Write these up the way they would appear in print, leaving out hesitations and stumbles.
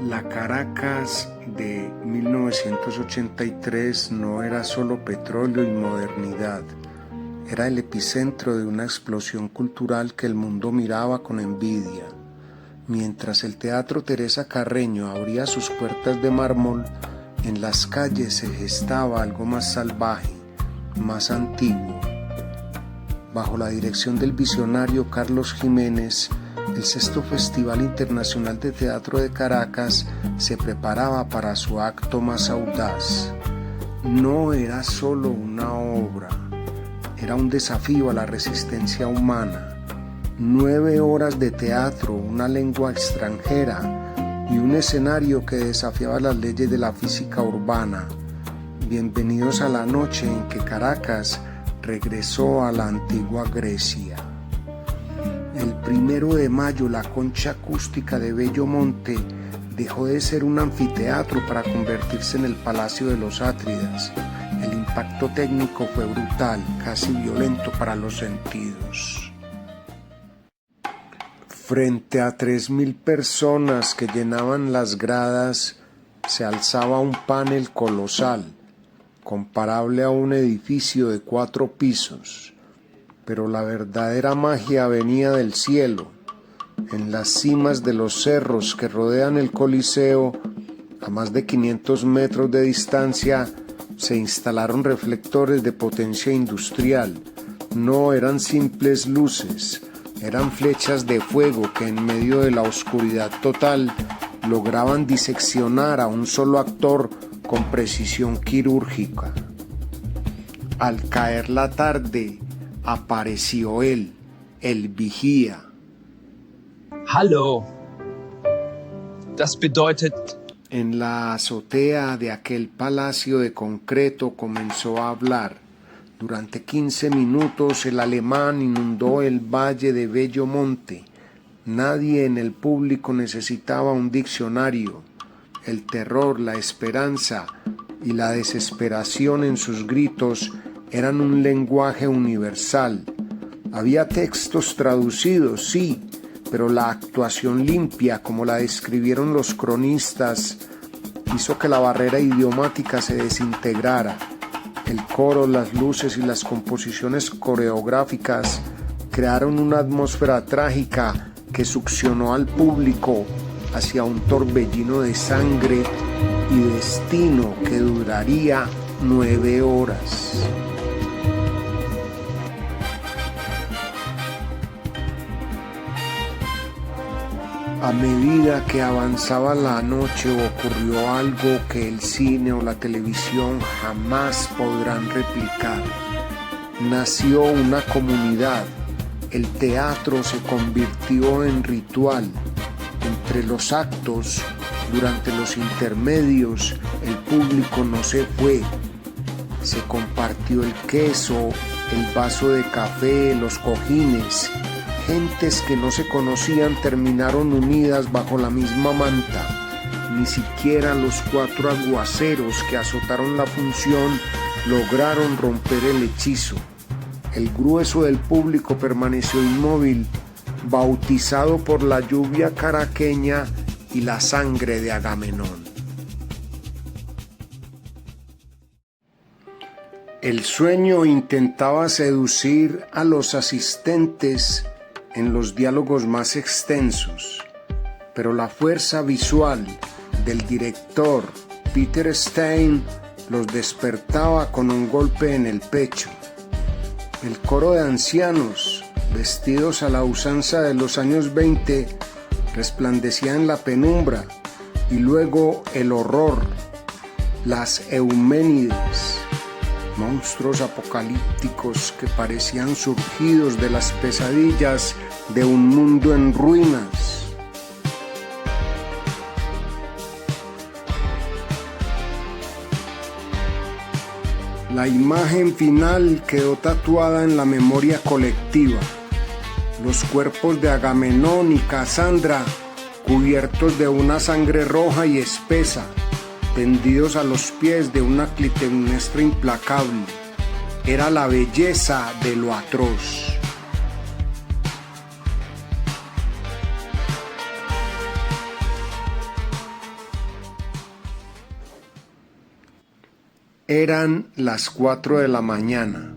La Caracas de 1983 no era solo petróleo y modernidad, era el epicentro de una explosión cultural que el mundo miraba con envidia. Mientras el Teatro Teresa Carreño abría sus puertas de mármol, en las calles se gestaba algo más salvaje, más antiguo. Bajo la dirección del visionario Carlos Jiménez, el sexto Festival Internacional de Teatro de Caracas se preparaba para su acto más audaz. No era solo una obra, era un desafío a la resistencia humana. 9 horas de teatro, una lengua extranjera y un escenario que desafiaba las leyes de la física urbana. Bienvenidos a la noche en que Caracas regresó a la antigua Grecia. El 1 de mayo, la Concha Acústica de Bellomonte dejó de ser un anfiteatro para convertirse en el Palacio de los Átridas. El impacto técnico fue brutal, casi violento para los sentidos. Frente a 3.000 personas que llenaban las gradas, se alzaba un panel colosal, comparable a un edificio de 4 pisos. Pero la verdadera magia venía del cielo. En las cimas de los cerros que rodean el Coliseo, a más de 500 metros de distancia, se instalaron reflectores de potencia industrial. No eran simples luces, eran flechas de fuego que en medio de la oscuridad total lograban diseccionar a un solo actor con precisión quirúrgica. Al caer la tarde, apareció él, el vigía. Hallo. Das bedeutet... En la azotea de aquel palacio de concreto comenzó a hablar. Durante 15 minutos el alemán inundó el valle de Bellomonte. Nadie en el público necesitaba un diccionario. El terror, la esperanza y la desesperación en sus gritos eran un lenguaje universal. Había textos traducidos, sí, pero la actuación limpia, como la describieron los cronistas, hizo que la barrera idiomática se desintegrara. El coro, las luces y las composiciones coreográficas crearon una atmósfera trágica que succionó al público hacia un torbellino de sangre y destino que duraría 9 horas. A medida que avanzaba la noche ocurrió algo que el cine o la televisión jamás podrán replicar. Nació una comunidad, el teatro se convirtió en ritual. Entre los actos, durante los intermedios, el público no se fue. Se compartió el queso, el vaso de café, los cojines. Gentes que no se conocían terminaron unidas bajo la misma manta. Ni siquiera los 4 aguaceros que azotaron la función lograron romper el hechizo. El grueso del público permaneció inmóvil, bautizado por la lluvia caraqueña y la sangre de Agamenón. El sueño intentaba seducir a los asistentes en los diálogos más extensos, pero la fuerza visual del director Peter Stein los despertaba con un golpe en el pecho. El coro de ancianos, vestidos a la usanza de los años 20, resplandecía en la penumbra, y luego el horror, las Euménides, monstruos apocalípticos que parecían surgidos de las pesadillas de un mundo en ruinas. La imagen final quedó tatuada en la memoria colectiva. Los cuerpos de Agamenón y Casandra, cubiertos de una sangre roja y espesa, tendidos a los pies de una Clitemnestra implacable. Era la belleza de lo atroz. Eran las 4 de la mañana.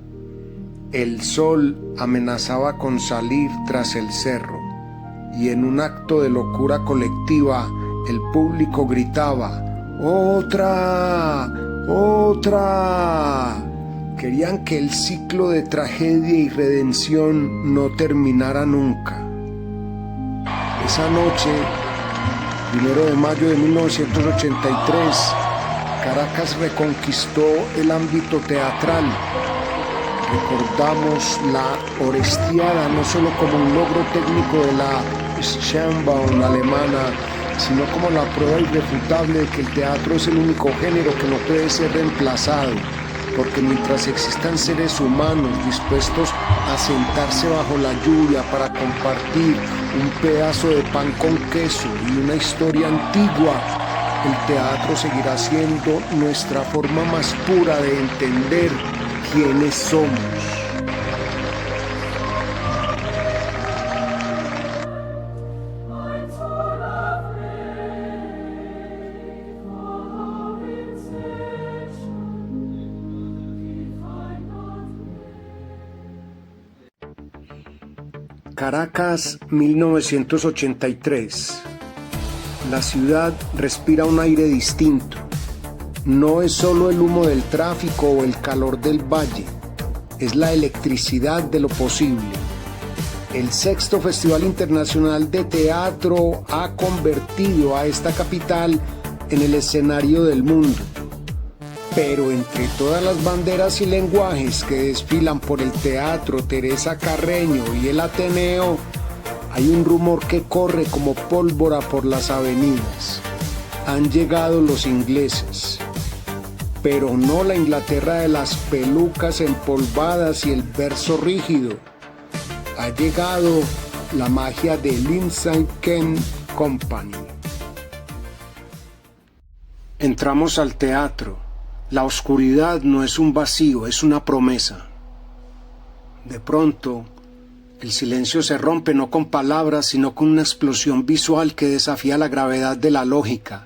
El sol amenazaba con salir tras el cerro, y en un acto de locura colectiva, el público gritaba: ¡Otra! ¡Otra! Querían que el ciclo de tragedia y redención no terminara nunca. Esa noche, 1 de mayo de 1983, Caracas reconquistó el ámbito teatral. Recordamos la Orestiada no solo como un logro técnico de la Schönbaum alemana, sino como la prueba irrefutable de que el teatro es el único género que no puede ser reemplazado, porque mientras existan seres humanos dispuestos a sentarse bajo la lluvia para compartir un pedazo de pan con queso y una historia antigua, el teatro seguirá siendo nuestra forma más pura de entender quiénes somos. Caracas, 1983. La ciudad respira un aire distinto. No es solo el humo del tráfico o el calor del valle, es la electricidad de lo posible. El sexto Festival Internacional de Teatro ha convertido a esta capital en el escenario del mundo. Pero entre todas las banderas y lenguajes que desfilan por el Teatro Teresa Carreño y el Ateneo, hay un rumor que corre como pólvora por las avenidas. Han llegado los ingleses, pero no la Inglaterra de las pelucas empolvadas y el verso rígido. Ha llegado la magia de Lindsay Kemp Company. Entramos al teatro. La oscuridad no es un vacío, es una promesa. De pronto, el silencio se rompe no con palabras, sino con una explosión visual que desafía la gravedad de la lógica.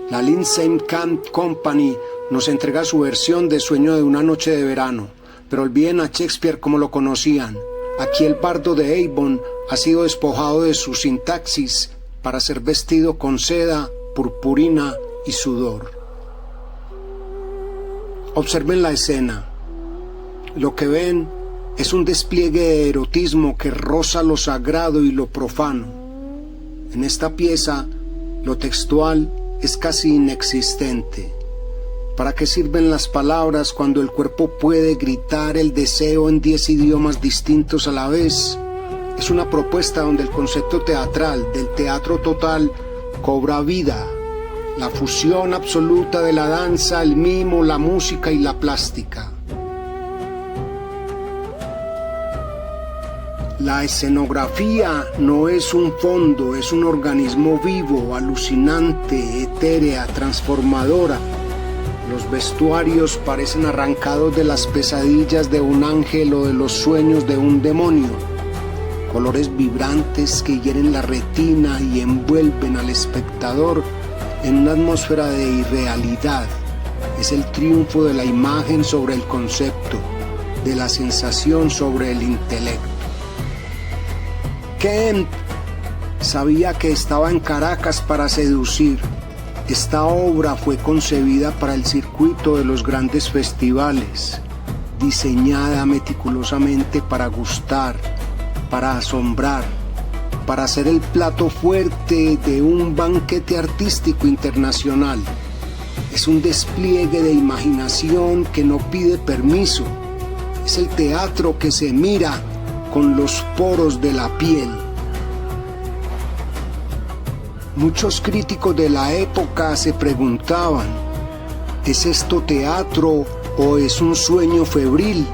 La Lindsay Kemp Company nos entrega su versión de Sueño de una noche de verano, pero olviden a Shakespeare como lo conocían. Aquí el bardo de Avon ha sido despojado de su sintaxis para ser vestido con seda, purpurina y sudor. Observen la escena. Lo que ven es un despliegue de erotismo que roza lo sagrado y lo profano. En esta pieza, lo textual es casi inexistente. ¿Para qué sirven las palabras cuando el cuerpo puede gritar el deseo en 10 idiomas distintos a la vez? Es una propuesta donde el concepto teatral, del teatro total, cobra vida. La fusión absoluta de la danza, el mimo, la música y la plástica. La escenografía no es un fondo, es un organismo vivo, alucinante, etérea, transformadora. Los vestuarios parecen arrancados de las pesadillas de un ángel o de los sueños de un demonio. Colores vibrantes que hieren la retina y envuelven al espectador en una atmósfera de irrealidad. Es el triunfo de la imagen sobre el concepto, de la sensación sobre el intelecto. Kemp sabía que estaba en Caracas para seducir. Esta obra fue concebida para el circuito de los grandes festivales, diseñada meticulosamente para gustar, para asombrar, para ser el plato fuerte de un banquete artístico internacional. Es un despliegue de imaginación que no pide permiso. Es el teatro que se mira con los poros de la piel. Muchos críticos de la época se preguntaban: ¿es esto teatro o es un sueño febril?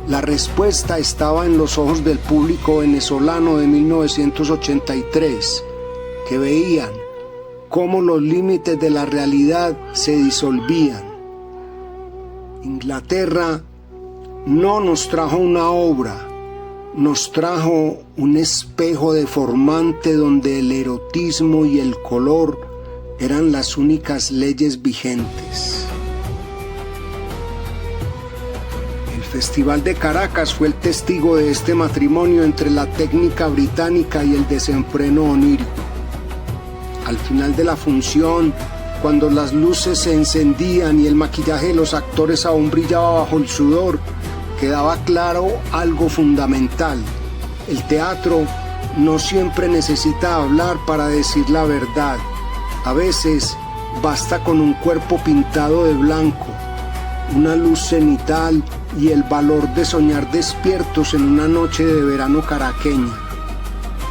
La respuesta estaba en los ojos del público venezolano de 1983, que veían cómo los límites de la realidad se disolvían. Inglaterra no nos trajo una obra, nos trajo un espejo deformante donde el erotismo y el color eran las únicas leyes vigentes. Festival de Caracas fue el testigo de este matrimonio entre la técnica británica y el desenfreno onírico. Al final de la función, cuando las luces se encendían y el maquillaje de los actores aún brillaba bajo el sudor, quedaba claro algo fundamental. El teatro no siempre necesita hablar para decir la verdad. A veces basta con un cuerpo pintado de blanco, una luz cenital y el valor de soñar despiertos en una noche de verano caraqueña.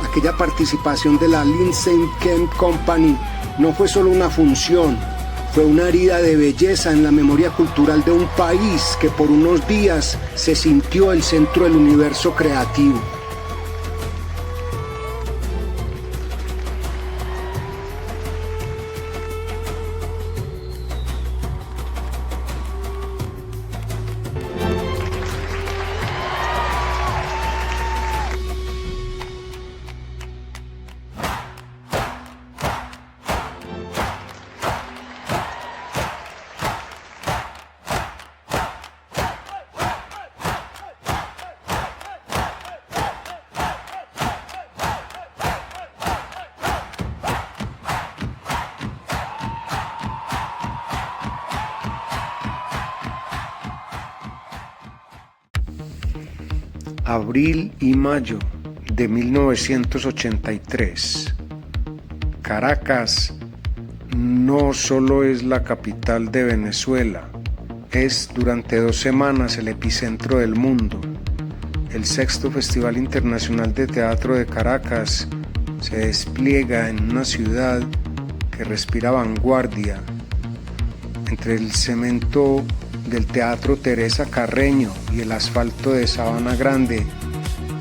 Aquella participación de la Lindsay Kemp Company no fue solo una función, fue una herida de belleza en la memoria cultural de un país que por unos días se sintió el centro del universo creativo. Abril y mayo de 1983. Caracas no solo es la capital de Venezuela, es durante 2 semanas el epicentro del mundo. El 6º Festival Internacional de Teatro de Caracas se despliega en una ciudad que respira vanguardia. Entre el cemento del Teatro Teresa Carreño y el asfalto de Sabana Grande,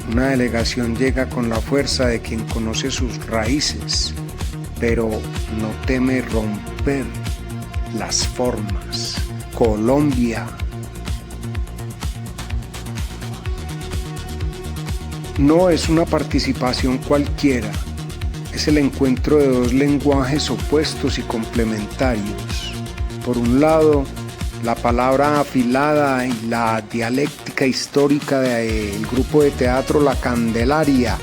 una delegación llega con la fuerza de quien conoce sus raíces, pero no teme romper las formas. Colombia. No es una participación cualquiera, es el encuentro de 2 lenguajes opuestos y complementarios. Por un lado, la palabra afilada y la dialéctica histórica del grupo de teatro La Candelaria.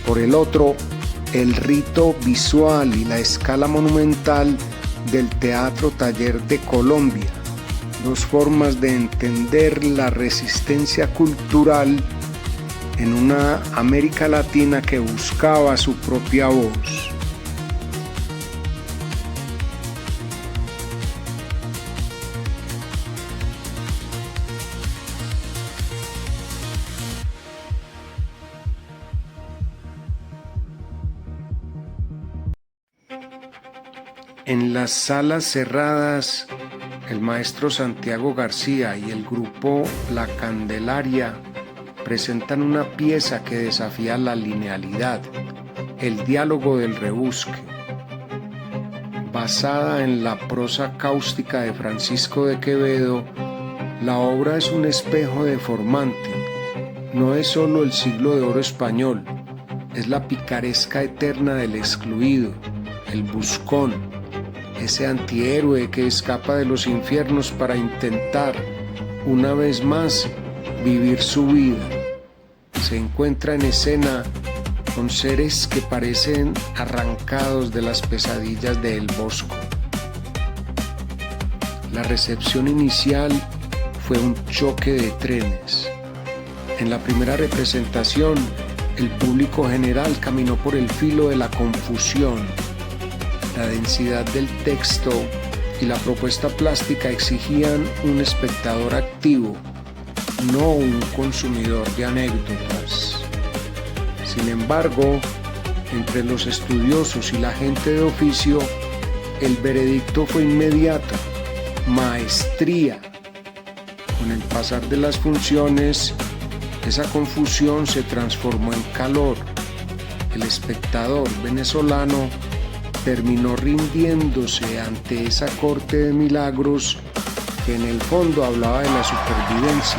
Por el otro, el rito visual y la escala monumental del Teatro Taller de Colombia. 2 formas de entender la resistencia cultural en una América Latina que buscaba su propia voz. En las salas cerradas, el maestro Santiago García y el grupo La Candelaria presentan una pieza que desafía la linealidad, el diálogo del rebusque. Basada en la prosa cáustica de Francisco de Quevedo, la obra es un espejo deformante. No es solo el siglo de oro español, es la picaresca eterna del excluido, el buscón, ese antihéroe que escapa de los infiernos para intentar, una vez más, vivir su vida. Se encuentra en escena con seres que parecen arrancados de las pesadillas de El Bosco. La recepción inicial fue un choque de trenes. En la primera representación, el público general caminó por el filo de la confusión. La densidad del texto y la propuesta plástica exigían un espectador activo, no un consumidor de anécdotas. Sin embargo, entre los estudiosos y la gente de oficio, el veredicto fue inmediato: maestría. Con el pasar de las funciones, esa confusión se transformó en calor. El espectador venezolano terminó rindiéndose ante esa corte de milagros que en el fondo hablaba de la supervivencia,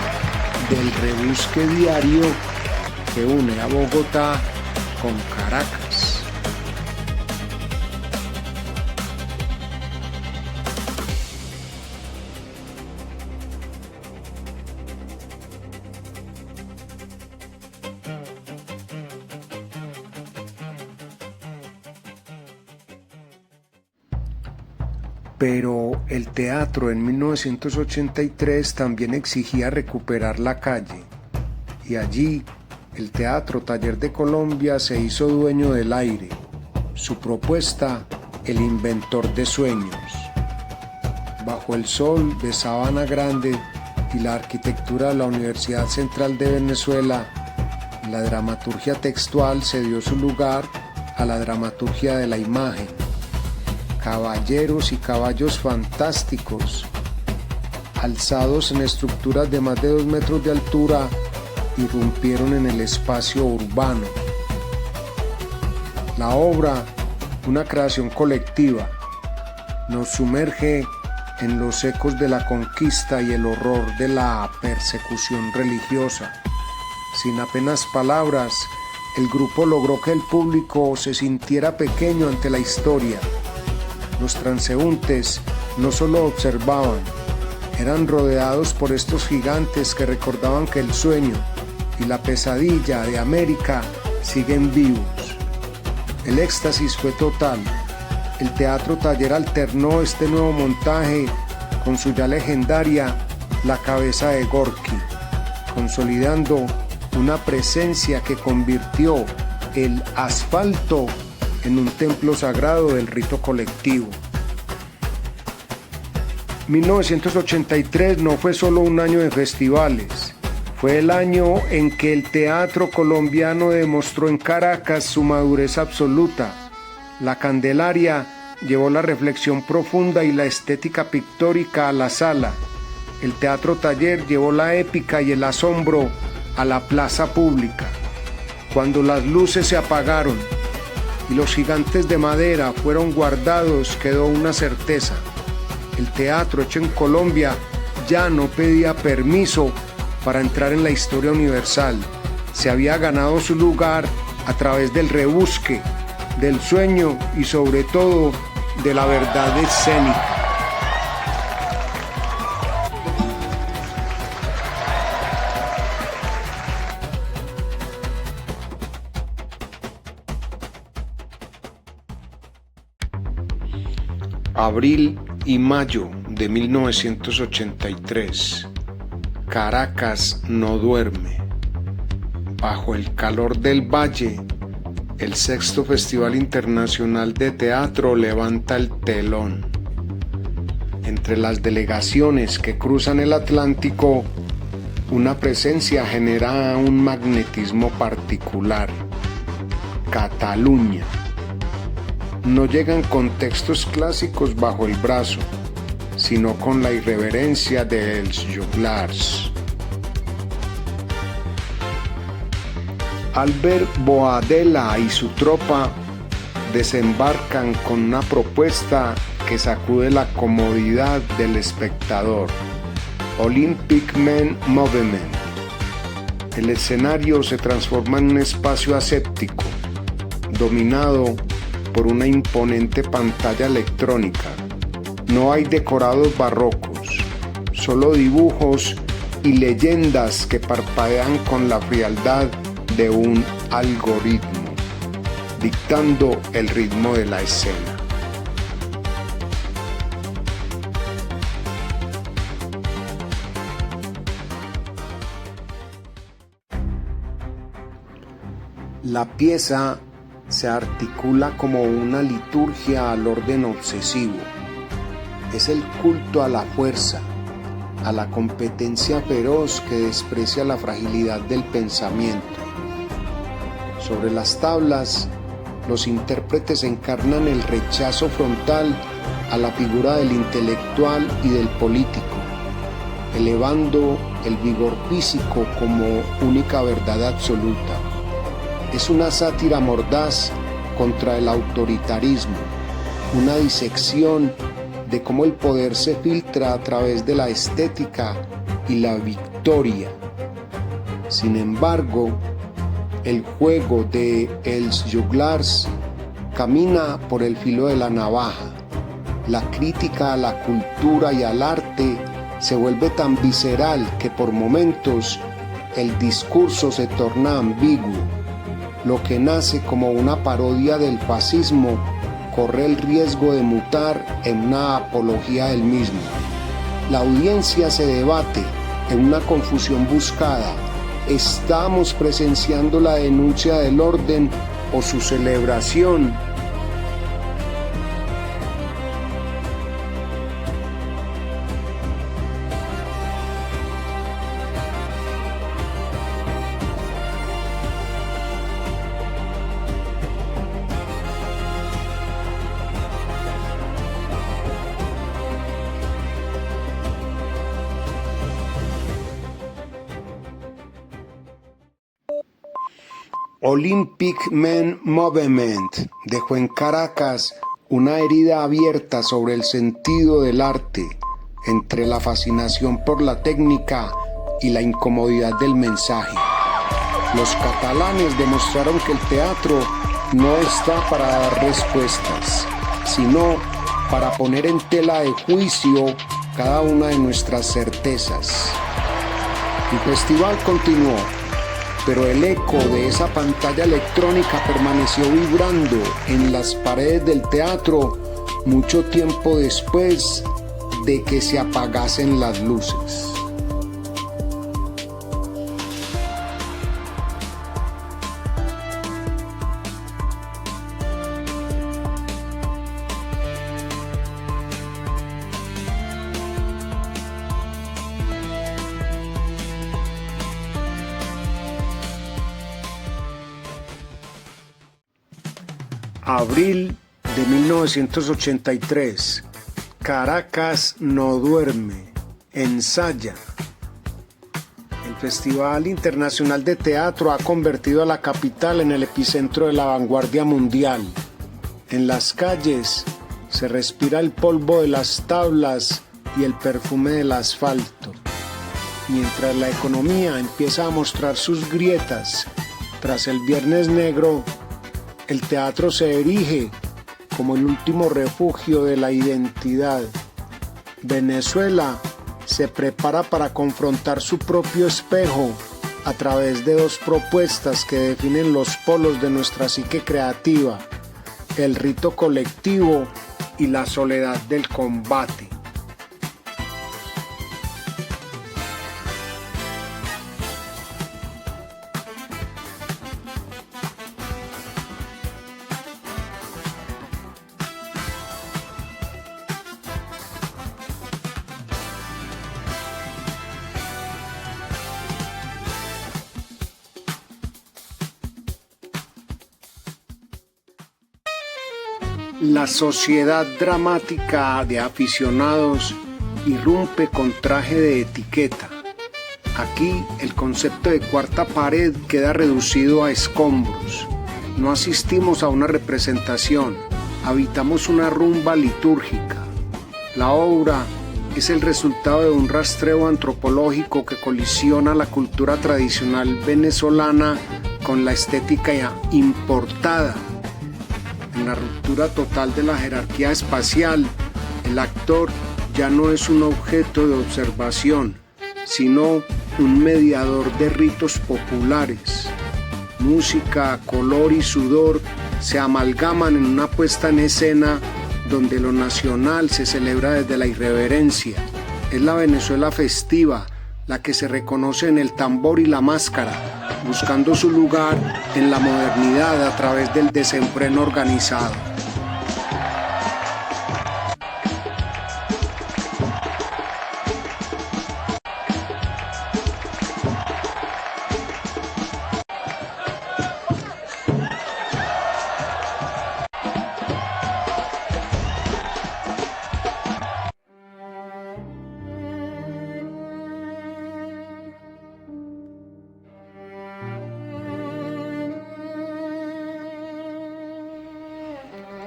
del rebusque diario que une a Bogotá con Caracas. Pero el teatro en 1983 también exigía recuperar la calle, y allí el Teatro Taller de Colombia se hizo dueño del aire. Su propuesta, El inventor de sueños. Bajo el sol de Sabana Grande y la arquitectura de la Universidad Central de Venezuela, la dramaturgia textual se dio su lugar a la dramaturgia de la imagen. Caballeros y caballos fantásticos, alzados en estructuras de más de 2 metros de altura, irrumpieron en el espacio urbano. La obra, una creación colectiva, nos sumerge en los ecos de la conquista y el horror de la persecución religiosa. Sin apenas palabras, el grupo logró que el público se sintiera pequeño ante la historia. Los transeúntes no solo observaban, eran rodeados por estos gigantes que recordaban que el sueño y la pesadilla de América siguen vivos. El éxtasis fue total. El Teatro Taller alternó este nuevo montaje con su ya legendaria La cabeza de Gorki, consolidando una presencia que convirtió el asfalto en un templo sagrado del rito colectivo. 1983 no fue solo un año de festivales, fue el año en que el teatro colombiano demostró en Caracas su madurez absoluta. La Candelaria llevó la reflexión profunda y la estética pictórica a la sala. El Teatro Taller llevó la épica y el asombro a la plaza pública. Cuando las luces se apagaron y los gigantes de madera fueron guardados, quedó una certeza: el teatro hecho en Colombia ya no pedía permiso para entrar en la historia universal. Se había ganado su lugar a través del rebusque, del sueño y sobre todo de la verdad escénica. Abril y mayo de 1983. Caracas no duerme. Bajo el calor del valle, el 6º Festival Internacional de Teatro levanta el telón. Entre las delegaciones que cruzan el Atlántico, una presencia genera un magnetismo particular: Cataluña. No llegan con textos clásicos bajo el brazo, sino con la irreverencia de Els Joglars. Albert Boadella y su tropa desembarcan con una propuesta que sacude la comodidad del espectador: Olympic Men Movement. El escenario se transforma en un espacio aséptico, dominado por una imponente pantalla electrónica. No hay decorados barrocos, solo dibujos y leyendas que parpadean con la frialdad de un algoritmo, dictando el ritmo de la escena. La pieza se articula como una liturgia al orden obsesivo. Es el culto a la fuerza, a la competencia feroz que desprecia la fragilidad del pensamiento. Sobre las tablas, los intérpretes encarnan el rechazo frontal a la figura del intelectual y del político, elevando el vigor físico como única verdad absoluta. Es una sátira mordaz contra el autoritarismo, una disección de cómo el poder se filtra a través de la estética y la victoria. Sin embargo, el juego de Els Joglars camina por el filo de la navaja. La crítica a la cultura y al arte se vuelve tan visceral que por momentos el discurso se torna ambiguo. Lo que nace como una parodia del fascismo corre el riesgo de mutar en una apología del mismo. La audiencia se debate en una confusión buscada. ¿Estamos presenciando la denuncia del orden o su celebración? Olympic Men Movement dejó en Caracas una herida abierta sobre el sentido del arte, entre la fascinación por la técnica y la incomodidad del mensaje. Los catalanes demostraron que el teatro no está para dar respuestas, sino para poner en tela de juicio cada una de nuestras certezas. El festival continuó, pero el eco de esa pantalla electrónica permaneció vibrando en las paredes del teatro mucho tiempo después de que se apagasen las luces. Abril de 1983. Caracas no duerme, ensaya. El Festival Internacional de Teatro ha convertido a la capital en el epicentro de la vanguardia mundial. En las calles se respira el polvo de las tablas y el perfume del asfalto, mientras la economía empieza a mostrar sus grietas tras el Viernes Negro. El teatro se erige como el último refugio de la identidad. Venezuela se prepara para confrontar su propio espejo a través de dos propuestas que definen los polos de nuestra psique creativa: el rito colectivo y la soledad del combate. La sociedad dramática de aficionados irrumpe con traje de etiqueta. Aquí el concepto de cuarta pared queda reducido a escombros. No asistimos a una representación, habitamos una rumba litúrgica. La obra es el resultado de un rastreo antropológico que colisiona la cultura tradicional venezolana con la estética importada. En la ruptura total de la jerarquía espacial, el actor ya no es un objeto de observación, sino un mediador de ritos populares. Música, color y sudor se amalgaman en una puesta en escena donde lo nacional se celebra desde la irreverencia. Es la Venezuela festiva, la que se reconoce en el tambor y la máscara, buscando su lugar en la modernidad a través del desenfreno organizado.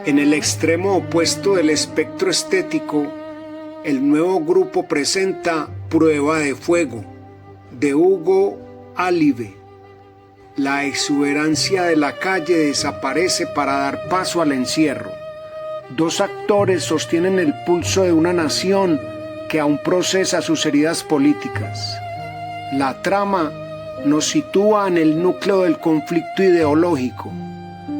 En el extremo opuesto del espectro estético, el nuevo grupo presenta Prueba de Fuego, de Hugo Alive. La exuberancia de la calle desaparece para dar paso al encierro. Dos actores sostienen el pulso de una nación que aún procesa sus heridas políticas. La trama nos sitúa en el núcleo del conflicto ideológico.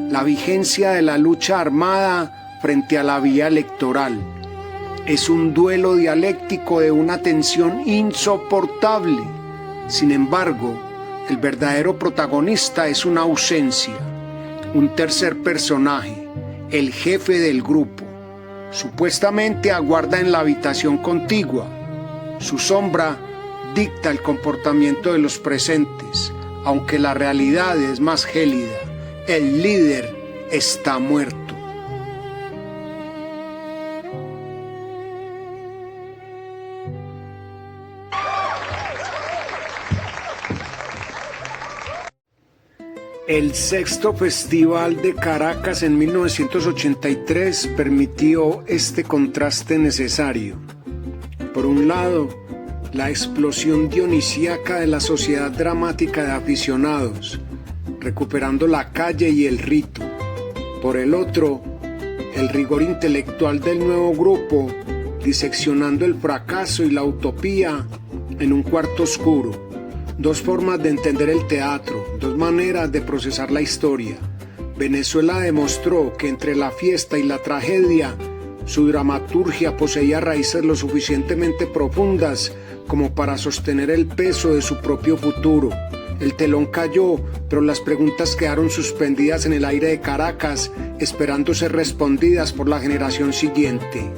La vigencia de la lucha armada frente a la vía electoral. Es un duelo dialéctico de una tensión insoportable. Sin embargo, el verdadero protagonista es una ausencia, un tercer personaje, el jefe del grupo. Supuestamente aguarda en la habitación contigua. Su sombra dicta el comportamiento de los presentes, aunque la realidad es más gélida. El líder está muerto. El sexto Festival de Caracas en 1983 permitió este contraste necesario. Por un lado, la explosión dionisíaca de la sociedad dramática de aficionados, recuperando la calle y el rito. Por el otro, el rigor intelectual del nuevo grupo, diseccionando el fracaso y la utopía en un cuarto oscuro. Dos formas de entender el teatro, dos maneras de procesar la historia. Venezuela demostró que entre la fiesta y la tragedia, su dramaturgia poseía raíces lo suficientemente profundas como para sostener el peso de su propio futuro. El telón cayó, pero las preguntas quedaron suspendidas en el aire de Caracas, esperando ser respondidas por la generación siguiente.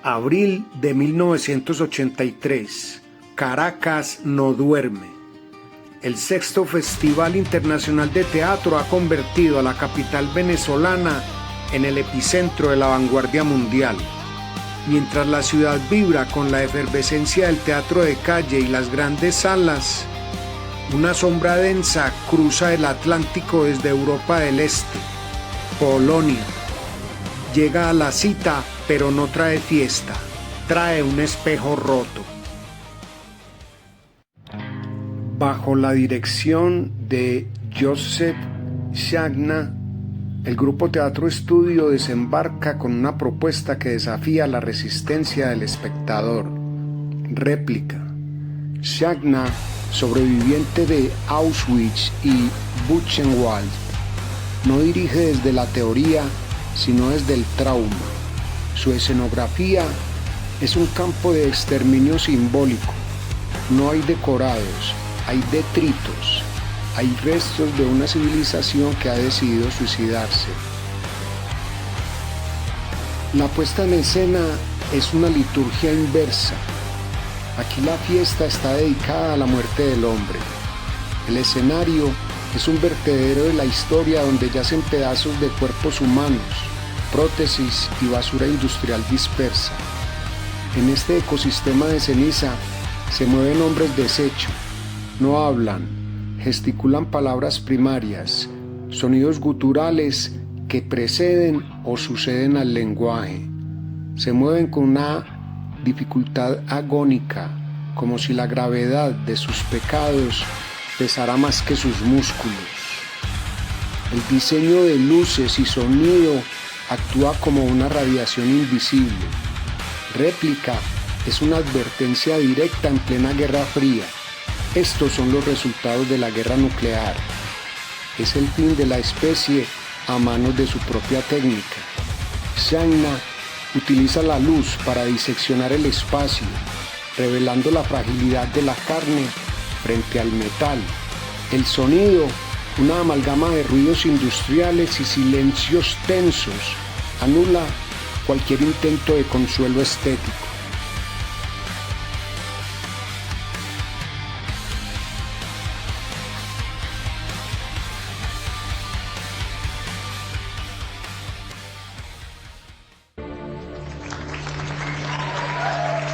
Abril de 1983. Caracas no duerme. El sexto Festival Internacional de Teatro ha convertido a la capital venezolana en el epicentro de la vanguardia mundial. Mientras la ciudad vibra con la efervescencia del teatro de calle y las grandes salas, una sombra densa cruza el Atlántico desde Europa del Este. Polonia. Llega a la cita, pero no trae fiesta, trae un espejo roto. Bajo la dirección de Joseph Chagna, el grupo Teatro Estudio desembarca con una propuesta que desafía la resistencia del espectador. Réplica. Chagna, sobreviviente de Auschwitz y Buchenwald, no dirige desde la teoría, sino desde el trauma. Su escenografía es un campo de exterminio simbólico. No hay decorados, hay detritos, hay restos de una civilización que ha decidido suicidarse. La puesta en escena es una liturgia inversa. Aquí la fiesta está dedicada a la muerte del hombre. El escenario es un vertedero de la historia donde yacen pedazos de cuerpos humanos, prótesis y basura industrial dispersa. En este ecosistema de ceniza se mueven hombres deshecho. No hablan, gesticulan palabras primarias, sonidos guturales que preceden o suceden al lenguaje. Se mueven con una dificultad agónica, como si la gravedad de sus pecados pesara más que sus músculos. El diseño de luces y sonido actúa como una radiación invisible. Réplica es una advertencia directa en plena Guerra Fría. Estos son los resultados de la guerra nuclear. Es el fin de la especie a manos de su propia técnica. Chagna utiliza la luz para diseccionar el espacio, revelando la fragilidad de la carne frente al metal. El sonido, una amalgama de ruidos industriales y silencios tensos, anula cualquier intento de consuelo estético.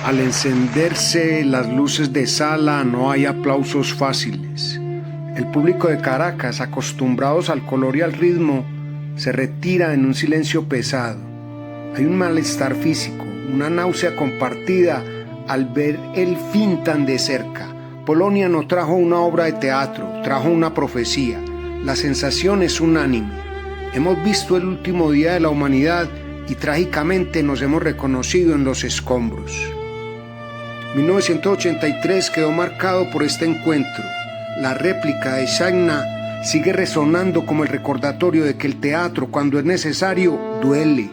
Al encenderse las luces de sala no hay aplausos fáciles. El público de Caracas, acostumbrados al color y al ritmo, se retira en un silencio pesado. Hay un malestar físico, una náusea compartida al ver el fin tan de cerca. Polonia no trajo una obra de teatro, trajo una profecía. La sensación es unánime. Hemos visto el último día de la humanidad y trágicamente nos hemos reconocido en los escombros. 1983 quedó marcado por este encuentro. La réplica de Shagna sigue resonando como el recordatorio de que el teatro, cuando es necesario, duele,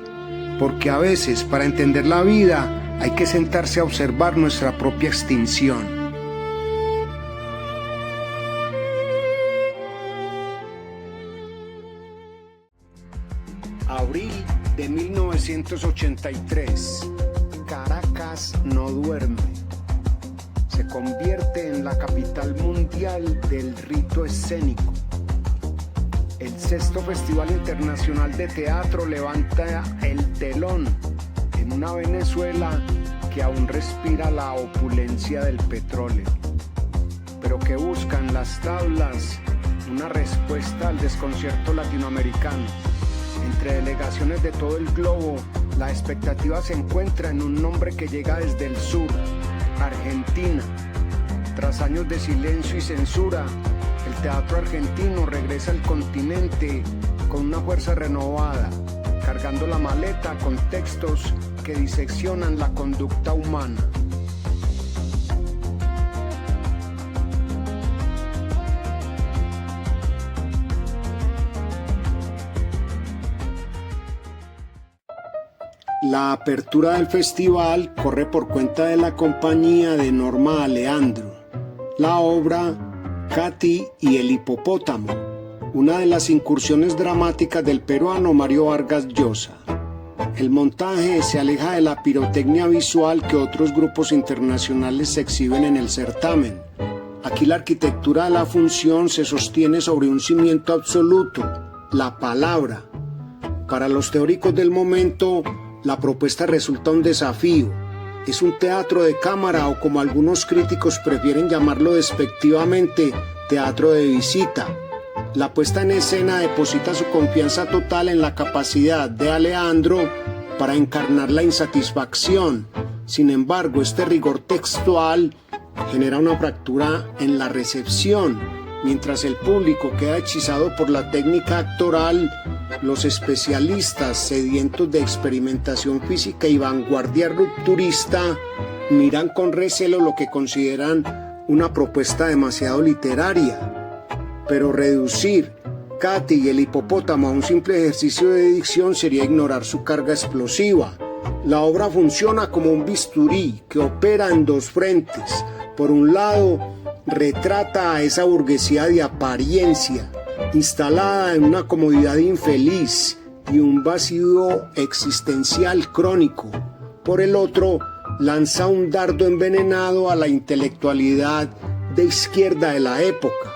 porque a veces, para entender la vida, hay que sentarse a observar nuestra propia extinción. Abril de 1983. Caracas no duerme. Se convierte en la capital mundial del rito escénico. El 6º Festival Internacional de Teatro levanta el telón en una Venezuela que aún respira la opulencia del petróleo, pero que busca en las tablas una respuesta al desconcierto latinoamericano. Entre delegaciones de todo el globo, la expectativa se encuentra en un nombre que llega desde el sur, Argentina. Tras años de silencio y censura, el teatro argentino regresa al continente con una fuerza renovada, cargando la maleta con textos que diseccionan la conducta humana. La apertura del festival corre por cuenta de la compañía de Norma Aleandro. La obra Katy y el hipopótamo, una de las incursiones dramáticas del peruano Mario Vargas Llosa. El montaje se aleja de la pirotecnia visual que otros grupos internacionales exhiben en el certamen. Aquí la arquitectura de la función se sostiene sobre un cimiento absoluto, la palabra. Para los teóricos del momento, la propuesta resulta un desafío. Es un teatro de cámara o, como algunos críticos prefieren llamarlo despectivamente, teatro de visita. La puesta en escena deposita su confianza total en la capacidad de Aleandro para encarnar la insatisfacción. Sin embargo, este rigor textual genera una fractura en la recepción. Mientras el público queda hechizado por la técnica actoral, los especialistas, sedientos de experimentación física y vanguardia rupturista, miran con recelo lo que consideran una propuesta demasiado literaria. Pero reducir Katy y el hipopótamo a un simple ejercicio de dicción sería ignorar su carga explosiva. La obra funciona como un bisturí que opera en dos frentes. Por un lado, retrata a esa burguesía de apariencia, instalada en una comodidad infeliz y un vacío existencial crónico. Por el otro, lanza un dardo envenenado a la intelectualidad de izquierda de la época.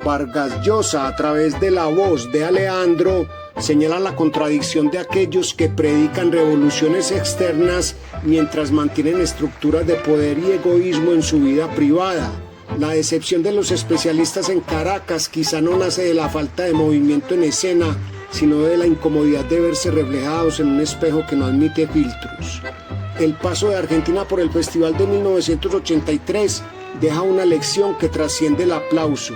Vargas Llosa, a través de la voz de Aleandro, señala la contradicción de aquellos que predican revoluciones externas mientras mantienen estructuras de poder y egoísmo en su vida privada. La decepción de los especialistas en Caracas quizá no nace de la falta de movimiento en escena, sino de la incomodidad de verse reflejados en un espejo que no admite filtros. El paso de Argentina por el Festival de 1983 deja una lección que trasciende el aplauso.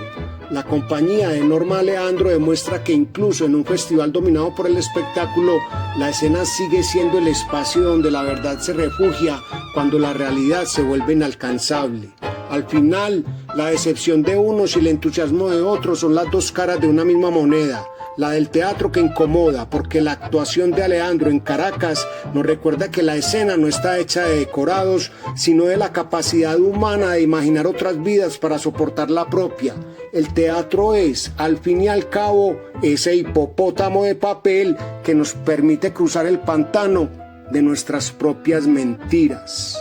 La compañía de Norma Aleandro demuestra que incluso en un festival dominado por el espectáculo, la escena sigue siendo el espacio donde la verdad se refugia cuando la realidad se vuelve inalcanzable. Al final, la decepción de unos y el entusiasmo de otros son las dos caras de una misma moneda. La del teatro que incomoda, porque la actuación de Aleandro en Caracas nos recuerda que la escena no está hecha de decorados, sino de la capacidad humana de imaginar otras vidas para soportar la propia. El teatro es, al fin y al cabo, ese hipopótamo de papel que nos permite cruzar el pantano de nuestras propias mentiras.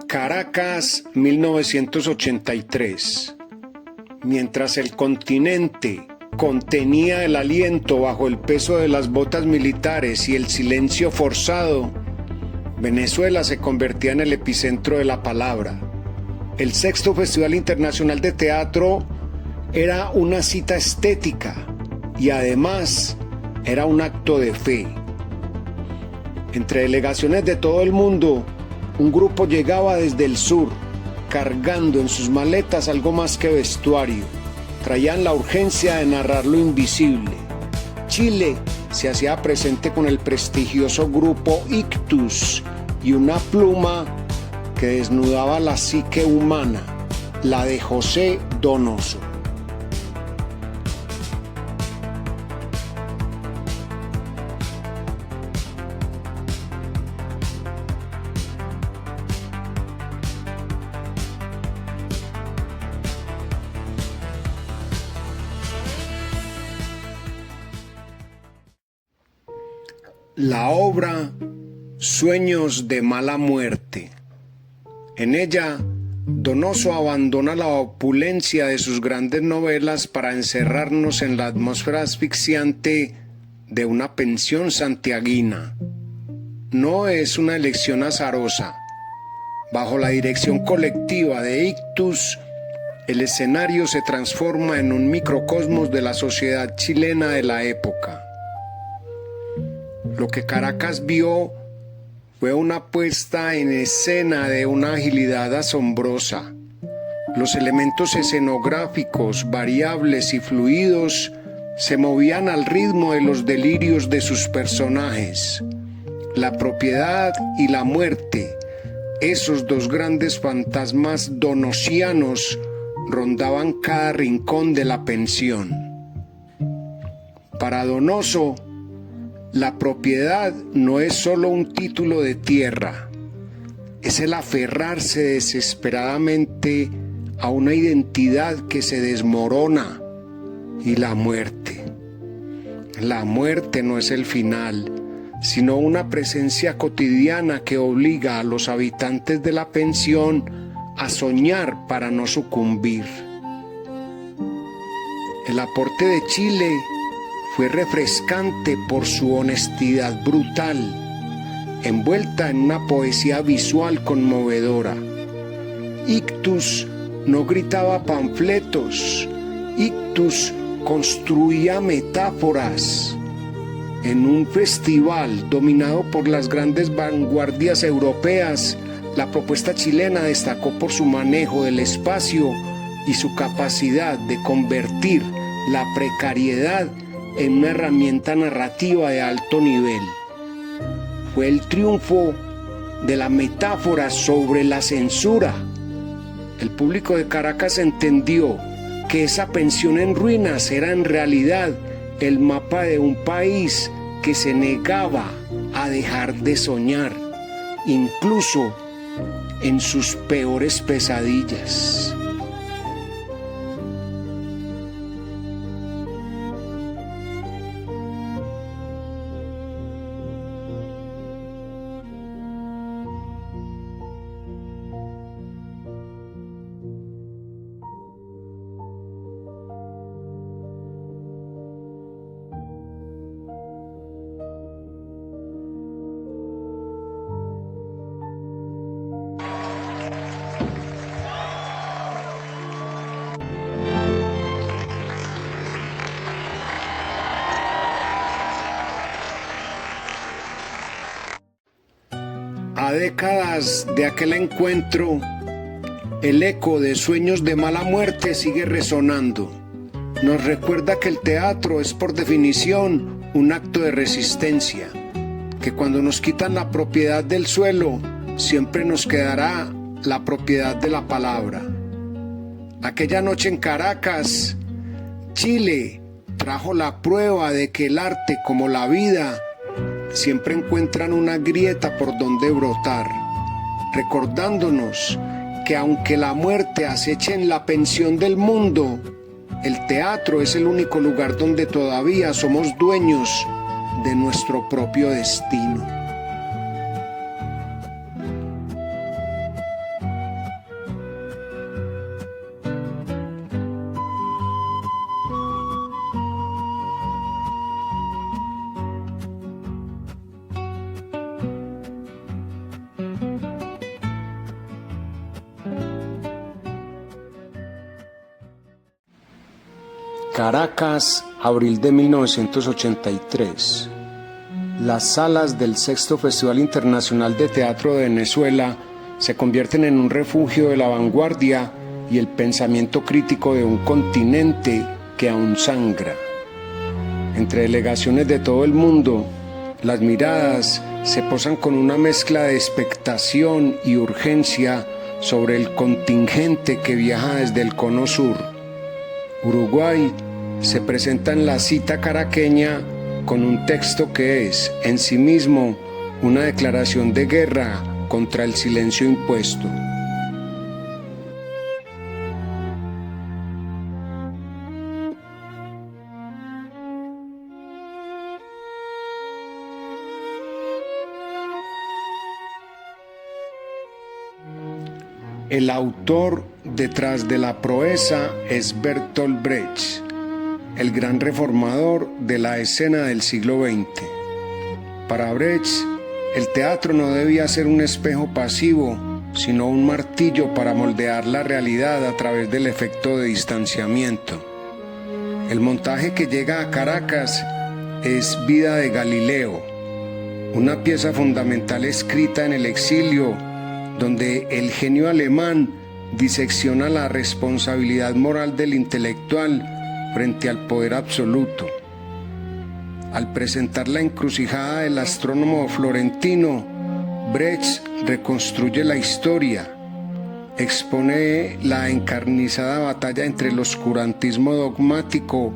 Caracas, 1983. Mientras el continente contenía el aliento bajo el peso de las botas militares y el silencio forzado, Venezuela se convertía en el epicentro de la palabra. El 6º Festival Internacional de Teatro era una cita estética y además era un acto de fe. Entre delegaciones de todo el mundo, un grupo llegaba desde el sur, cargando en sus maletas algo más que vestuario. Traían la urgencia de narrar lo invisible. Chile se hacía presente con el prestigioso grupo Ictus y una pluma que desnudaba la psique humana, la de José Donoso. La obra Sueños de mala muerte. En ella, Donoso abandona la opulencia de sus grandes novelas para encerrarnos en la atmósfera asfixiante de una pensión santiaguina. No es una elección azarosa. Bajo la dirección colectiva de Ictus, el escenario se transforma en un microcosmos de la sociedad chilena de la época. Lo que Caracas vio fue una puesta en escena de una agilidad asombrosa. Los elementos escenográficos, variables y fluidos se movían al ritmo de los delirios de sus personajes. La propiedad y la muerte, esos dos grandes fantasmas donosianos, rondaban cada rincón de la pensión. Para Donoso, la propiedad no es solo un título de tierra, es el aferrarse desesperadamente a una identidad que se desmorona. Y la muerte no es el final, sino una presencia cotidiana que obliga a los habitantes de la pensión a soñar para no sucumbir. El aporte de Chile fue refrescante por su honestidad brutal, envuelta en una poesía visual conmovedora. Ictus no gritaba panfletos, Ictus construía metáforas. En un festival dominado por las grandes vanguardias europeas, la propuesta chilena destacó por su manejo del espacio y su capacidad de convertir la precariedad en una herramienta narrativa de alto nivel. Fue el triunfo de la metáfora sobre la censura. El público de Caracas entendió que esa pensión en ruinas era en realidad el mapa de un país que se negaba a dejar de soñar, incluso en sus peores pesadillas. A décadas de aquel encuentro, el eco de Sueños de mala muerte sigue resonando. Nos recuerda que el teatro es por definición un acto de resistencia, que cuando nos quitan la propiedad del suelo, siempre nos quedará la propiedad de la palabra. Aquella noche en Caracas, Chile trajo la prueba de que el arte, como la vida, siempre encuentran una grieta por donde brotar, recordándonos que aunque la muerte aceche en la pensión del mundo, el teatro es el único lugar donde todavía somos dueños de nuestro propio destino. Caracas, abril de 1983. Las salas del Sexto Festival Internacional de Teatro de Venezuela se convierten en un refugio de la vanguardia y el pensamiento crítico de un continente que aún sangra. Entre delegaciones de todo el mundo, las miradas se posan con una mezcla de expectación y urgencia sobre el contingente que viaja desde el Cono Sur. Uruguay se presenta en la cita caraqueña con un texto que es, en sí mismo, una declaración de guerra contra el silencio impuesto. El autor detrás de la proeza es Bertolt Brecht, el gran reformador de la escena del siglo XX. Para Brecht, el teatro no debía ser un espejo pasivo, sino un martillo para moldear la realidad a través del efecto de distanciamiento. El montaje que llega a Caracas es Vida de Galileo, una pieza fundamental escrita en el exilio, donde el genio alemán disecciona la responsabilidad moral del intelectual frente al poder absoluto. Al presentar la encrucijada del astrónomo florentino, Brecht reconstruye la historia, expone la encarnizada batalla entre el oscurantismo dogmático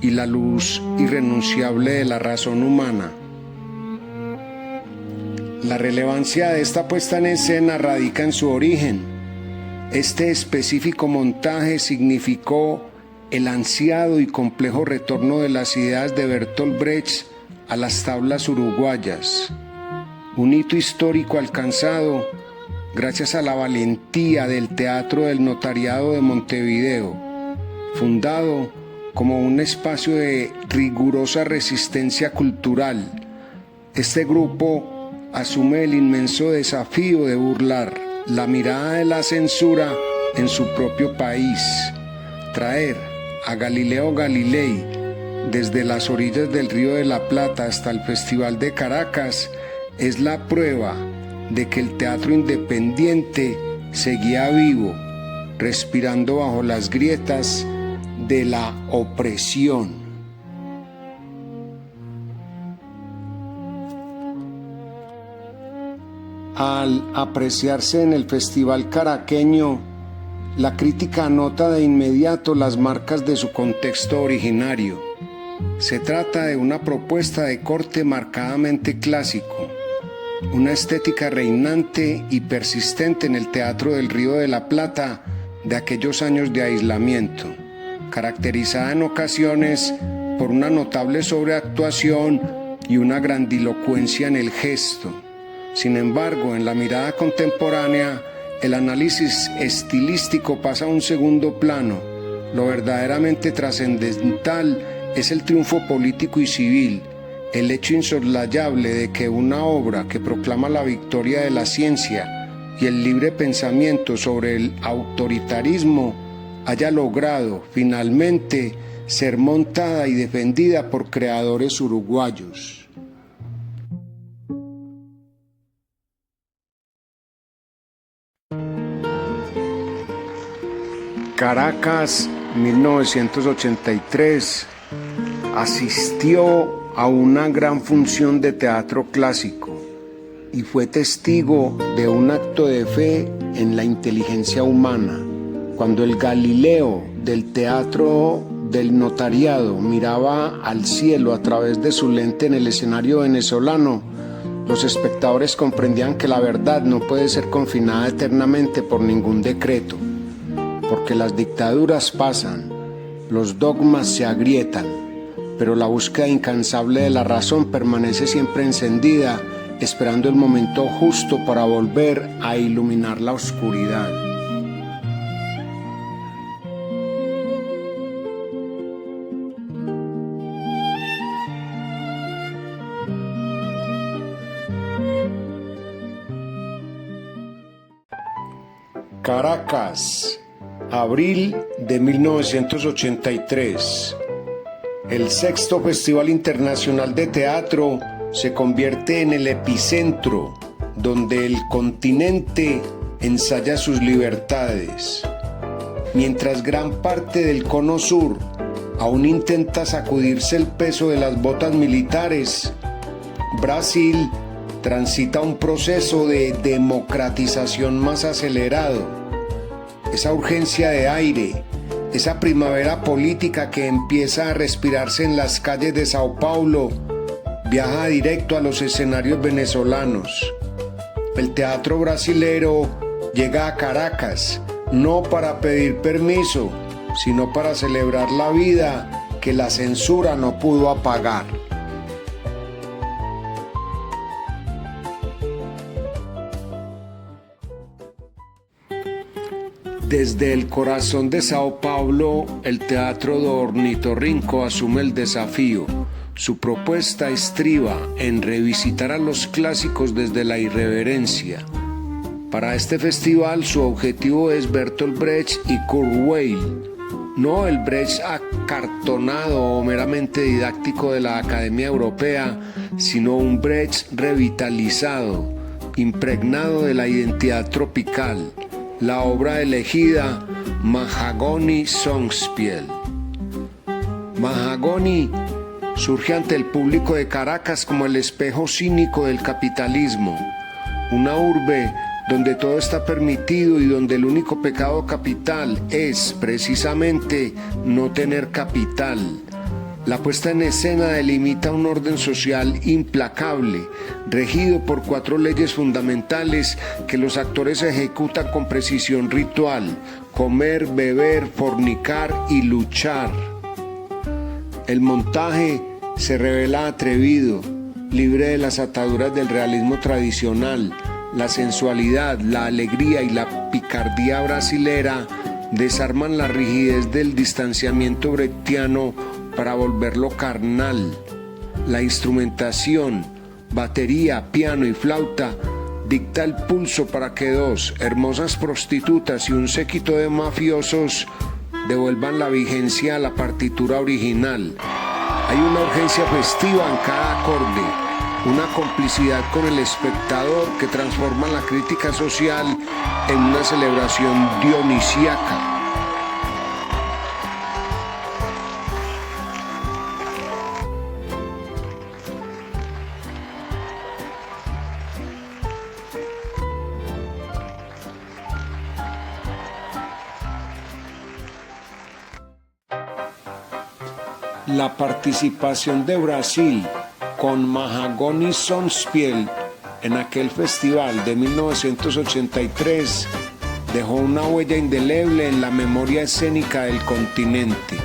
y la luz irrenunciable de la razón humana. La relevancia de esta puesta en escena radica en su origen. Este específico montaje significó el ansiado y complejo retorno de las ideas de Bertolt Brecht a las tablas uruguayas, un hito histórico alcanzado gracias a la valentía del Teatro del Notariado de Montevideo, fundado como un espacio de rigurosa resistencia cultural. Este grupo asume el inmenso desafío de burlar la mirada de la censura en su propio país, traer a Galileo Galilei desde las orillas del Río de la Plata hasta el Festival de Caracas es la prueba de que el teatro independiente seguía vivo, respirando bajo las grietas de la opresión. Al apreciarse en el festival caraqueño, la crítica anota de inmediato las marcas de su contexto originario. Se trata de una propuesta de corte marcadamente clásico, una estética reinante y persistente en el Teatro del Río de la Plata de aquellos años de aislamiento, caracterizada en ocasiones por una notable sobreactuación y una grandilocuencia en el gesto. Sin embargo, en la mirada contemporánea, el análisis estilístico pasa a un segundo plano. Lo verdaderamente trascendental es el triunfo político y civil, el hecho insoslayable de que una obra que proclama la victoria de la ciencia y el libre pensamiento sobre el autoritarismo haya logrado finalmente ser montada y defendida por creadores uruguayos. Caracas, 1983, asistió a una gran función de teatro clásico y fue testigo de un acto de fe en la inteligencia humana. Cuando el Galileo del Teatro del Notariado miraba al cielo a través de su lente en el escenario venezolano, los espectadores comprendían que la verdad no puede ser confinada eternamente por ningún decreto, porque las dictaduras pasan, los dogmas se agrietan, pero la búsqueda incansable de la razón permanece siempre encendida, esperando el momento justo para volver a iluminar la oscuridad. Caracas, Abril de 1983. El sexto Festival Internacional de Teatro se convierte en el epicentro donde el continente ensaya sus libertades. Mientras gran parte del cono sur aún intenta sacudirse el peso de las botas militares, Brasil transita un proceso de democratización más acelerado. Esa urgencia de aire, esa primavera política que empieza a respirarse en las calles de Sao Paulo, viaja directo a los escenarios venezolanos. El teatro brasilero llega a Caracas, no para pedir permiso, sino para celebrar la vida que la censura no pudo apagar. Desde el corazón de Sao Paulo, el Teatro do Ornitorrinco asume el desafío. Su propuesta estriba en revisitar a los clásicos desde la irreverencia. Para este festival su objetivo es Bertolt Brecht y Kurt Weill, no el Brecht acartonado o meramente didáctico de la Academia Europea, sino un Brecht revitalizado, impregnado de la identidad tropical. La obra elegida, Mahagoni Songspiel. Mahagoni surge ante el público de Caracas como el espejo cínico del capitalismo, una urbe donde todo está permitido y donde el único pecado capital es, precisamente, no tener capital. La puesta en escena delimita un orden social implacable, regido por 4 leyes fundamentales que los actores ejecutan con precisión ritual: comer, beber, fornicar y luchar. El montaje se revela atrevido, libre de las ataduras del realismo tradicional. La sensualidad, la alegría y la picardía brasilera desarman la rigidez del distanciamiento brechtiano para volverlo carnal. La instrumentación, batería, piano y flauta dicta el pulso para que 2 hermosas prostitutas y un séquito de mafiosos devuelvan la vigencia a la partitura original. Hay una urgencia festiva en cada acorde, una complicidad con el espectador que transforma la crítica social en una celebración dionisíaca. La participación de Brasil con Mahagoni Songspiel en aquel festival de 1983 dejó una huella indeleble en la memoria escénica del continente.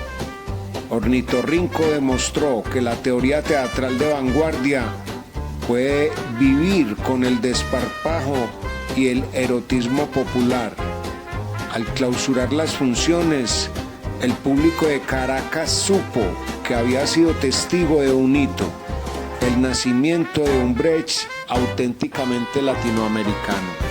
Ornitorrinco demostró que la teoría teatral de vanguardia puede vivir con el desparpajo y el erotismo popular. Al clausurar las funciones, el público de Caracas supo que había sido testigo de un hito, el nacimiento de un Brecht auténticamente latinoamericano.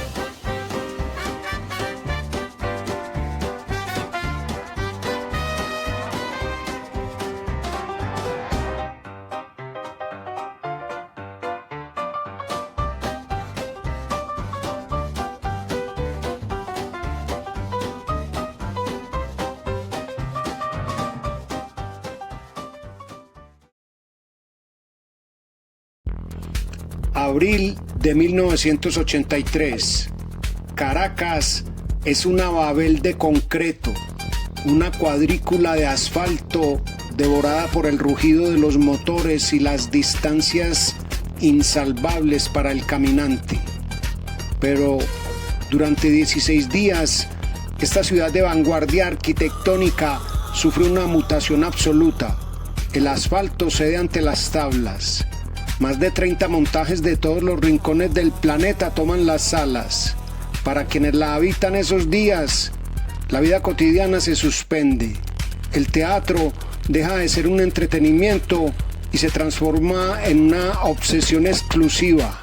Abril de 1983. Caracas es una Babel de concreto, una cuadrícula de asfalto devorada por el rugido de los motores y las distancias insalvables para el caminante. Pero durante 16 días, esta ciudad de vanguardia arquitectónica sufre una mutación absoluta. El asfalto cede ante las tablas. Más de 30 montajes de todos los rincones del planeta toman las salas. Para quienes la habitan esos días, la vida cotidiana se suspende. El teatro deja de ser un entretenimiento y se transforma en una obsesión exclusiva,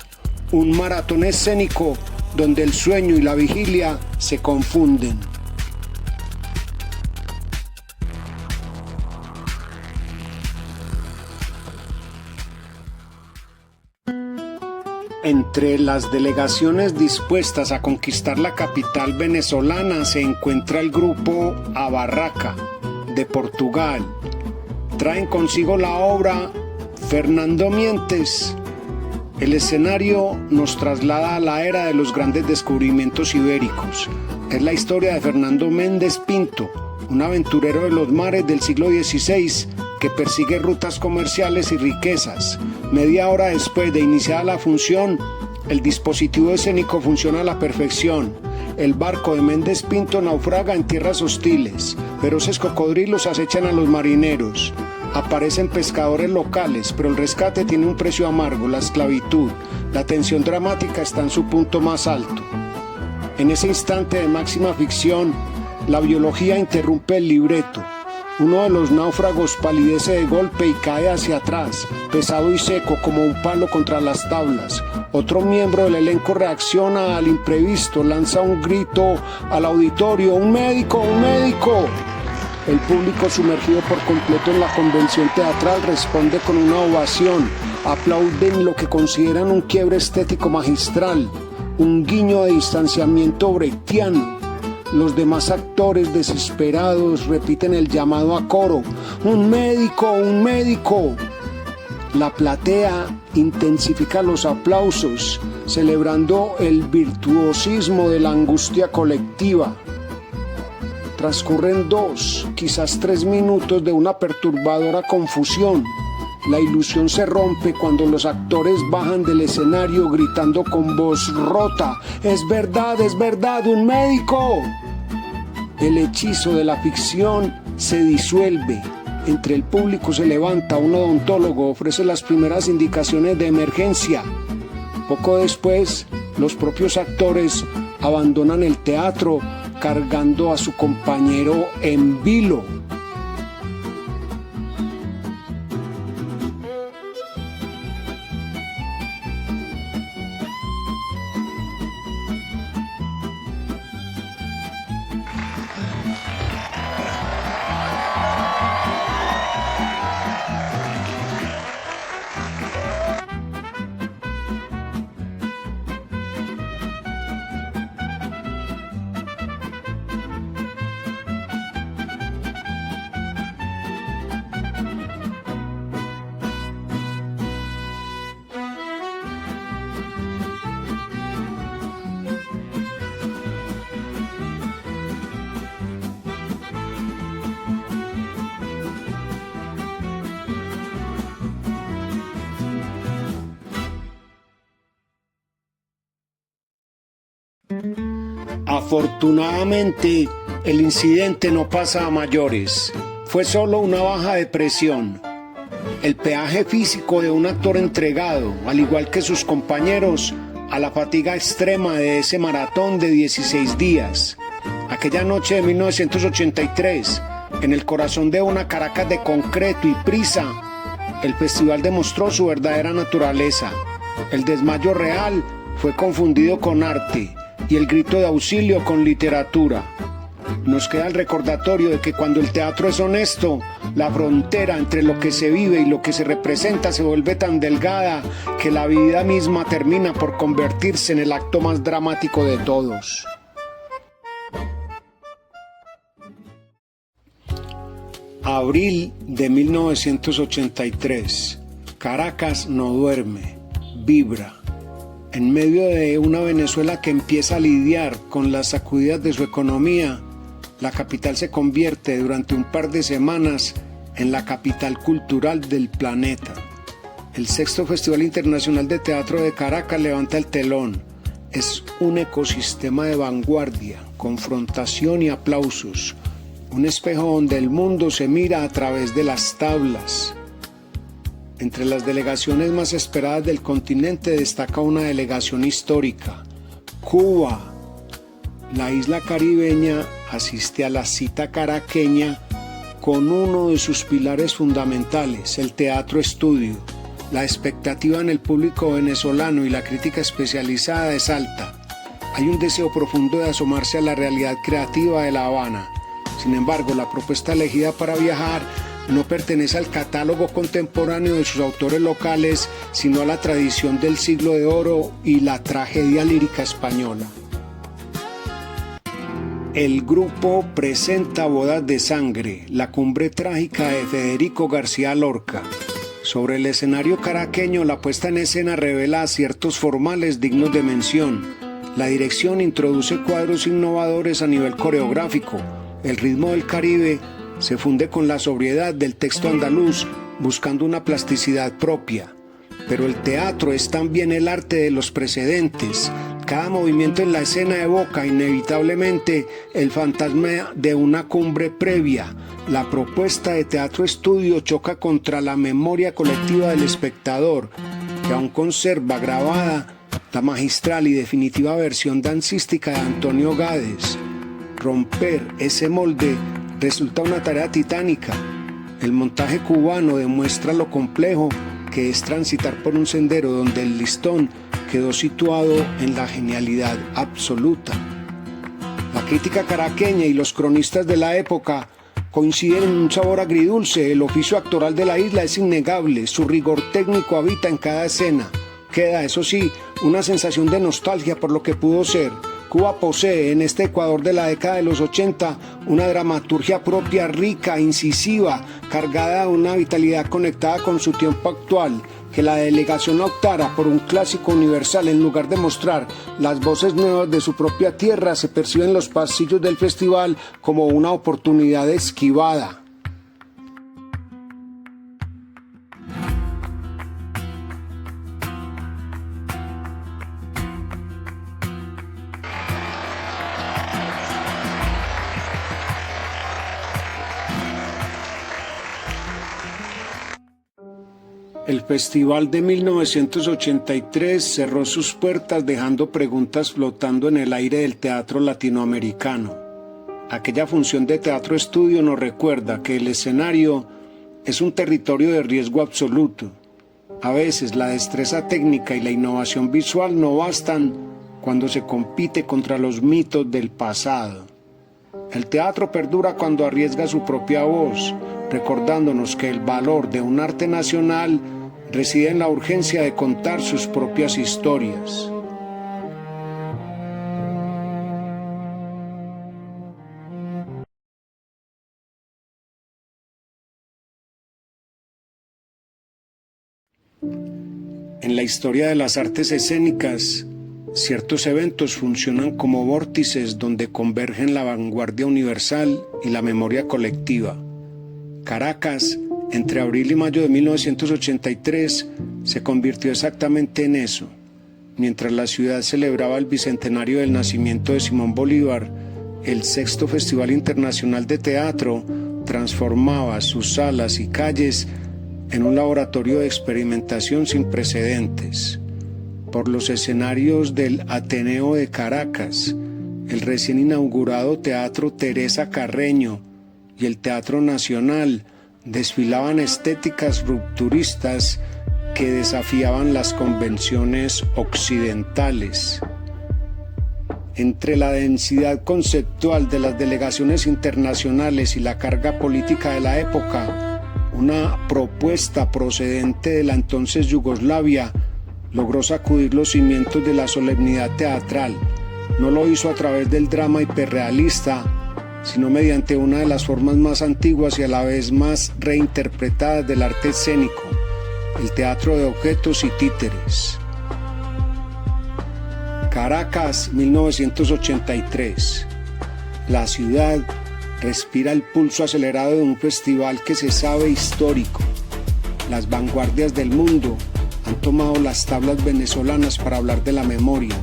un maratón escénico donde el sueño y la vigilia se confunden. Entre las delegaciones dispuestas a conquistar la capital venezolana se encuentra el grupo Abarraca, de Portugal. Traen consigo la obra Fernando Mientes. El escenario nos traslada a la era de los grandes descubrimientos ibéricos. Es la historia de Fernando Méndez Pinto, un aventurero de los mares del siglo XVI que persigue rutas comerciales y riquezas. Media hora después de iniciada la función, el dispositivo escénico funciona a la perfección. El barco de Méndez Pinto naufraga en tierras hostiles. Feroces cocodrilos acechan a los marineros. Aparecen pescadores locales, pero el rescate tiene un precio amargo, la esclavitud. La tensión dramática está en su punto más alto. En ese instante de máxima ficción, la biología interrumpe el libreto. Uno de los náufragos palidece de golpe y cae hacia atrás, pesado y seco como un palo contra las tablas. Otro miembro del elenco reacciona al imprevisto, lanza un grito al auditorio: ¡Un médico! ¡Un médico! El público, sumergido por completo en la convención teatral, responde con una ovación. Aplauden lo que consideran un quiebre estético magistral, un guiño de distanciamiento brechtiano. Los demás actores, desesperados, repiten el llamado a coro: ¡Un médico! ¡Un médico! La platea intensifica los aplausos, celebrando el virtuosismo de la angustia colectiva. Transcurren 2, quizás 3 minutos de una perturbadora confusión. La ilusión se rompe cuando los actores bajan del escenario gritando con voz rota: ¡Es verdad, un médico! El hechizo de la ficción se disuelve. Entre el público se levanta un odontólogo, ofrece las primeras indicaciones de emergencia. Poco después, los propios actores abandonan el teatro cargando a su compañero en vilo. Afortunadamente, el incidente no pasa a mayores. Fue solo una baja de presión. El peaje físico de un actor entregado, al igual que sus compañeros, a la fatiga extrema de ese maratón de 16 días. Aquella noche de 1983, en el corazón de una Caracas de concreto y prisa, el festival demostró su verdadera naturaleza. El desmayo real fue confundido con arte y el grito de auxilio con literatura. Nos queda el recordatorio de que cuando el teatro es honesto, la frontera entre lo que se vive y lo que se representa se vuelve tan delgada que la vida misma termina por convertirse en el acto más dramático de todos. Abril de 1983. Caracas no duerme, vibra. En medio de una Venezuela que empieza a lidiar con las sacudidas de su economía, la capital se convierte durante un par de semanas en la capital cultural del planeta. El 6º Festival Internacional de Teatro de Caracas levanta el telón. Es un ecosistema de vanguardia, confrontación y aplausos. Un espejo donde el mundo se mira a través de las tablas. Entre las delegaciones más esperadas del continente destaca una delegación histórica. Cuba, la isla caribeña, asiste a la cita caraqueña con uno de sus pilares fundamentales, el teatro estudio. La expectativa en el público venezolano y la crítica especializada es alta. Hay un deseo profundo de asomarse a la realidad creativa de La Habana. Sin embargo, la propuesta elegida para viajar no pertenece al catálogo contemporáneo de sus autores locales, sino a la tradición del siglo de oro y la tragedia lírica española. El grupo presenta Bodas de Sangre, la cumbre trágica de Federico García Lorca. Sobre el escenario caraqueño, la puesta en escena revela aciertos formales dignos de mención. La dirección introduce cuadros innovadores a nivel coreográfico. El ritmo del Caribe se funde con la sobriedad del texto andaluz, buscando una plasticidad propia. Pero el teatro es también el arte de los precedentes. Cada movimiento en la escena evoca inevitablemente el fantasma de una cumbre previa. La propuesta de teatro estudio choca contra la memoria colectiva del espectador, que aún conserva grabada la magistral y definitiva versión dancística de Antonio Gades. Romper ese molde resulta una tarea titánica. El montaje cubano demuestra lo complejo que es transitar por un sendero donde el listón quedó situado en la genialidad absoluta. La crítica caraqueña y los cronistas de la época coinciden en un sabor agridulce. El oficio actoral de la isla es innegable, su rigor técnico habita en cada escena. Queda, eso sí, una sensación de nostalgia por lo que pudo ser. Cuba posee en este Ecuador de la década de los 80 una dramaturgia propia, rica, incisiva, cargada de una vitalidad conectada con su tiempo actual. Que la delegación optara por un clásico universal en lugar de mostrar las voces nuevas de su propia tierra se percibe en los pasillos del festival como una oportunidad esquivada. El festival de 1983 cerró sus puertas dejando preguntas flotando en el aire del teatro latinoamericano. Aquella función de teatro estudio nos recuerda que el escenario es un territorio de riesgo absoluto. A veces la destreza técnica y la innovación visual no bastan cuando se compite contra los mitos del pasado. El teatro perdura cuando arriesga su propia voz, recordándonos que el valor de un arte nacional reside en la urgencia de contar sus propias historias. En la historia de las artes escénicas, ciertos eventos funcionan como vórtices donde convergen la vanguardia universal y la memoria colectiva. Caracas, entre abril y mayo de 1983, se convirtió exactamente en eso. Mientras la ciudad celebraba el bicentenario del nacimiento de Simón Bolívar, el sexto Festival Internacional de Teatro transformaba sus salas y calles en un laboratorio de experimentación sin precedentes. Por los escenarios del Ateneo de Caracas, el recién inaugurado Teatro Teresa Carreño y el Teatro Nacional desfilaban estéticas rupturistas que desafiaban las convenciones occidentales. Entre la densidad conceptual de las delegaciones internacionales y la carga política de la época, una propuesta procedente de la entonces Yugoslavia logró sacudir los cimientos de la solemnidad teatral. No lo hizo a través del drama hiperrealista, sino mediante una de las formas más antiguas y a la vez más reinterpretadas del arte escénico, el teatro de objetos y títeres. Caracas, 1983. La ciudad respira el pulso acelerado de un festival que se sabe histórico. Las vanguardias del mundo han tomado las tablas venezolanas para hablar de la memoria,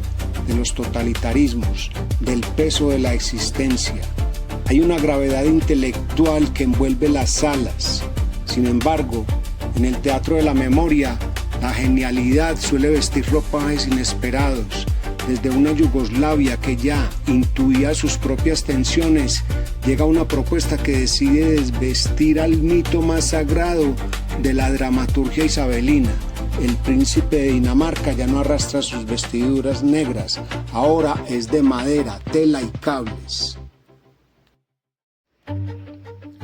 de los totalitarismos, del peso de la existencia. Hay una gravedad intelectual que envuelve las salas. Sin embargo, en el teatro de la memoria, la genialidad suele vestir ropajes inesperados. Desde una Yugoslavia que ya intuía sus propias tensiones, llega una propuesta que decide desvestir al mito más sagrado de la dramaturgia isabelina. El príncipe de Dinamarca ya no arrastra sus vestiduras negras, ahora es de madera, tela y cables.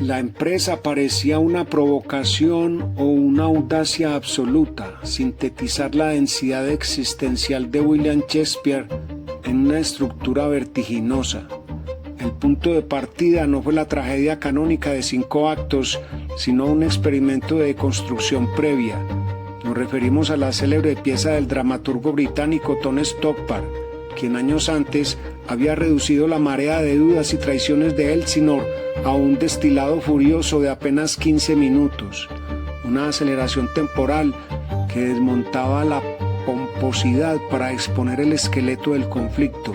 La empresa parecía una provocación o una audacia absoluta, sintetizar la densidad existencial de William Shakespeare en una estructura vertiginosa. El punto de partida no fue la tragedia canónica de 5 actos, sino un experimento de construcción previa. Nos referimos a la célebre pieza del dramaturgo británico Tom Stoppard, quien años antes había reducido la marea de dudas y traiciones de Elsinore a un destilado furioso de apenas 15 minutos, una aceleración temporal que desmontaba la pomposidad para exponer el esqueleto del conflicto.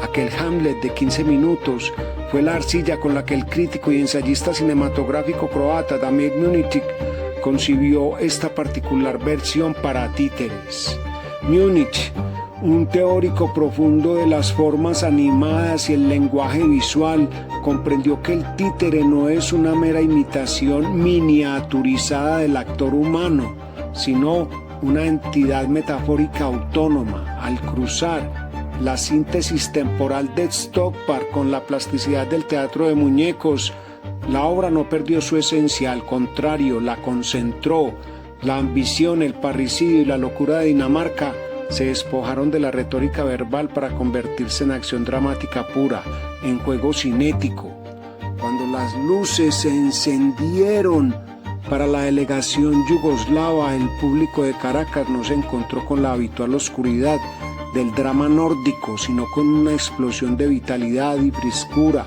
Aquel Hamlet de 15 minutos fue la arcilla con la que el crítico y ensayista cinematográfico croata Damir Munitic concibió esta particular versión para títeres. Munic, un teórico profundo de las formas animadas y el lenguaje visual, comprendió que el títere no es una mera imitación miniaturizada del actor humano, sino una entidad metafórica autónoma. Al cruzar la síntesis temporal de Stoppard con la plasticidad del teatro de muñecos, la obra no perdió su esencia, al contrario, la concentró. La ambición, el parricidio y la locura de Dinamarca se despojaron de la retórica verbal para convertirse en acción dramática pura, en juego cinético. Cuando las luces se encendieron para la delegación yugoslava, el público de Caracas no se encontró con la habitual oscuridad del drama nórdico, sino con una explosión de vitalidad y frescura.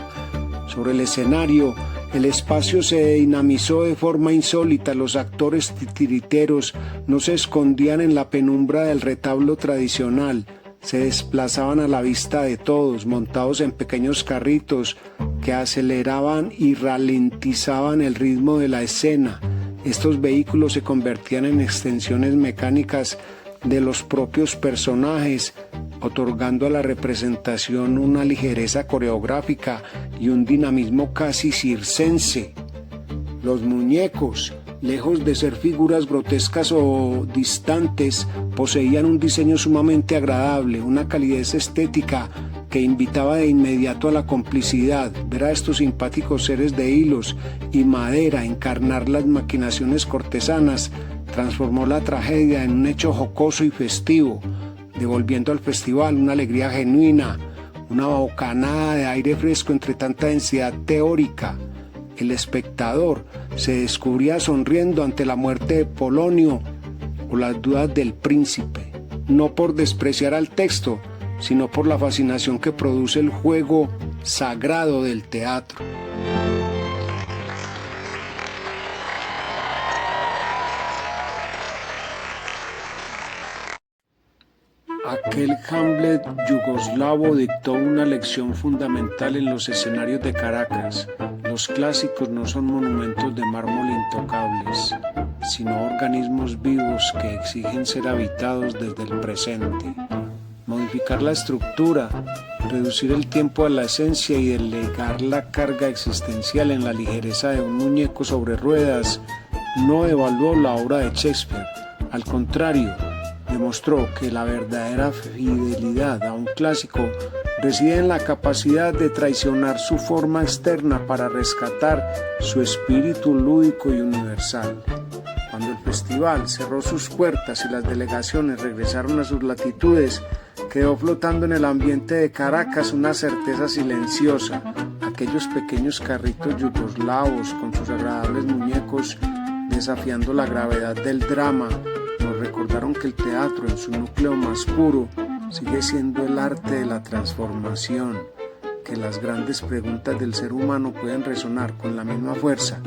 Sobre el escenario, el espacio se dinamizó de forma insólita. Los actores titiriteros no se escondían en la penumbra del retablo tradicional, se desplazaban a la vista de todos, montados en pequeños carritos que aceleraban y ralentizaban el ritmo de la escena. Estos vehículos se convertían en extensiones mecánicas de los propios personajes, otorgando a la representación una ligereza coreográfica y un dinamismo casi circense. Los muñecos, lejos de ser figuras grotescas o distantes, poseían un diseño sumamente agradable, una calidez estética que invitaba de inmediato a la complicidad. Ver a estos simpáticos seres de hilos y madera encarnar las maquinaciones cortesanas transformó la tragedia en un hecho jocoso y festivo, devolviendo al festival una alegría genuina, una bocanada de aire fresco entre tanta densidad teórica. El espectador se descubría sonriendo ante la muerte de Polonio o las dudas del príncipe, no por despreciar al texto, sino por la fascinación que produce el juego sagrado del teatro. Aquel Hamlet yugoslavo dictó una lección fundamental en los escenarios de Caracas. Los clásicos no son monumentos de mármol intocables, sino organismos vivos que exigen ser habitados desde el presente. Modificar la estructura, reducir el tiempo a la esencia y delegar la carga existencial en la ligereza de un muñeco sobre ruedas no evaluó la obra de Shakespeare. Al contrario, demostró que la verdadera fidelidad a un clásico reside en la capacidad de traicionar su forma externa para rescatar su espíritu lúdico y universal. Cuando el festival cerró sus puertas y las delegaciones regresaron a sus latitudes, quedó flotando en el ambiente de Caracas una certeza silenciosa. Aquellos pequeños carritos yugoslavos con sus agradables muñecos desafiando la gravedad del drama nos recordaron que el teatro en su núcleo más puro sigue siendo el arte de la transformación, que las grandes preguntas del ser humano pueden resonar con la misma fuerza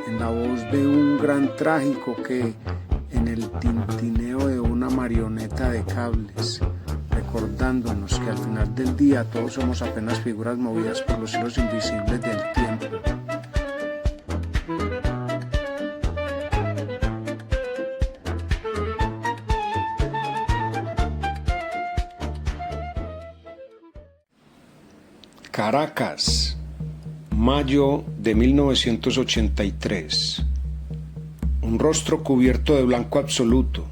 en la voz de un gran trágico que en el tintineo de una marioneta de cables, recordándonos que al final del día todos somos apenas figuras movidas por los hilos invisibles del tiempo. Caracas, mayo de 1983. Un rostro cubierto de blanco absoluto,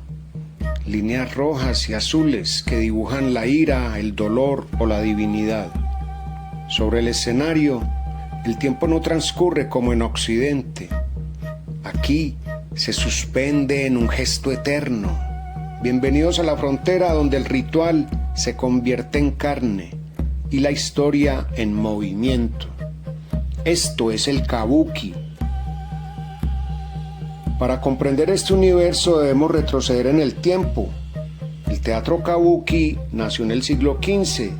líneas rojas y azules que dibujan la ira, el dolor o la divinidad. Sobre el escenario, el tiempo no transcurre como en Occidente. Aquí se suspende en un gesto eterno. Bienvenidos a la frontera donde el ritual se convierte en carne y la historia en movimiento. Esto es el kabuki. Para comprender este universo debemos retroceder en el tiempo. El teatro kabuki nació en el siglo XV,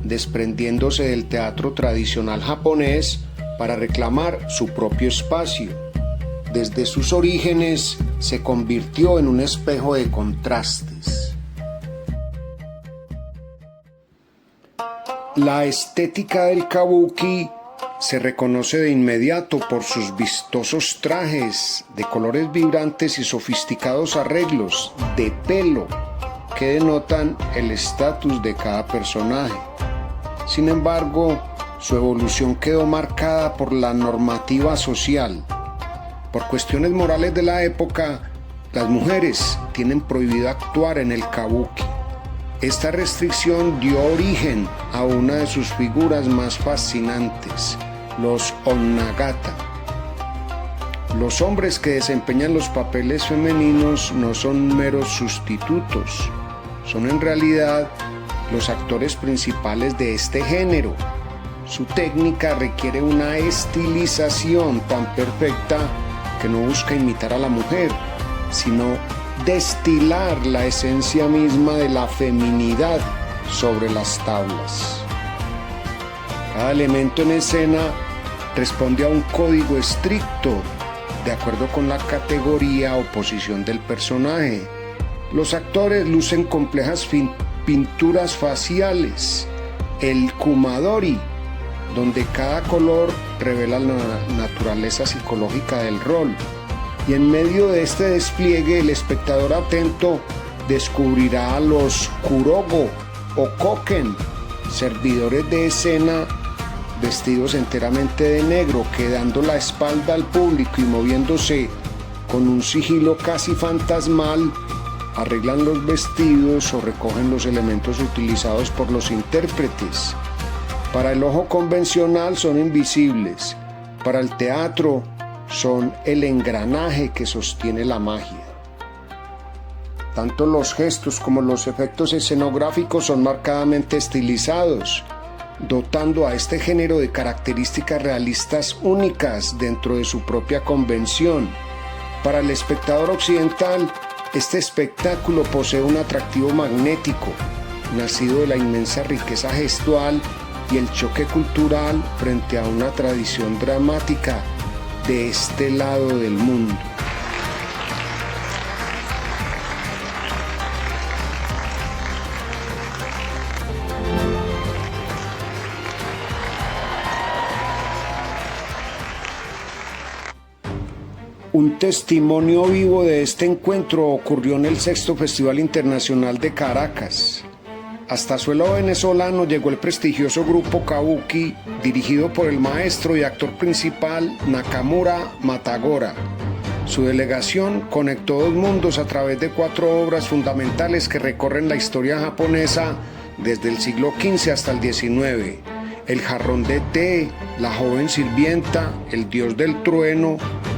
desprendiéndose del teatro tradicional japonés para reclamar su propio espacio. Desde sus orígenes se convirtió en un espejo de contrastes. La estética del kabuki se reconoce de inmediato por sus vistosos trajes de colores vibrantes y sofisticados arreglos de pelo que denotan el estatus de cada personaje. Sin embargo, su evolución quedó marcada por la normativa social. Por cuestiones morales de la época, las mujeres tienen prohibido actuar en el kabuki. Esta restricción dio origen a una de sus figuras más fascinantes, los onnagata. Los hombres que desempeñan los papeles femeninos no son meros sustitutos, son en realidad los actores principales de este género. Su técnica requiere una estilización tan perfecta que no busca imitar a la mujer, sino destilar la esencia misma de la feminidad sobre las tablas. Cada elemento en escena responde a un código estricto, de acuerdo con la categoría o posición del personaje. Los actores lucen complejas pinturas faciales, el kumadori, donde cada color revela la naturaleza psicológica del rol. Y en medio de este despliegue, el espectador atento descubrirá a los kurogo o koken, servidores de escena vestidos enteramente de negro, que dando la espalda al público y moviéndose con un sigilo casi fantasmal, arreglan los vestidos o recogen los elementos utilizados por los intérpretes. Para el ojo convencional son invisibles, para el teatro son el engranaje que sostiene la magia. Tanto los gestos como los efectos escenográficos son marcadamente estilizados, dotando a este género de características realistas únicas dentro de su propia convención. Para el espectador occidental, este espectáculo posee un atractivo magnético, nacido de la inmensa riqueza gestual y el choque cultural frente a una tradición dramática de este lado del mundo. Un testimonio vivo de este encuentro ocurrió en el sexto Festival Internacional de Caracas. Hasta suelo venezolano llegó el prestigioso grupo Kabuki, dirigido por el maestro y actor principal Nakamura Matagora. Su delegación conectó dos mundos a través de 4 obras fundamentales que recorren la historia japonesa desde el siglo XV hasta el XIX. El jarrón de té, la joven sirvienta, el dios del trueno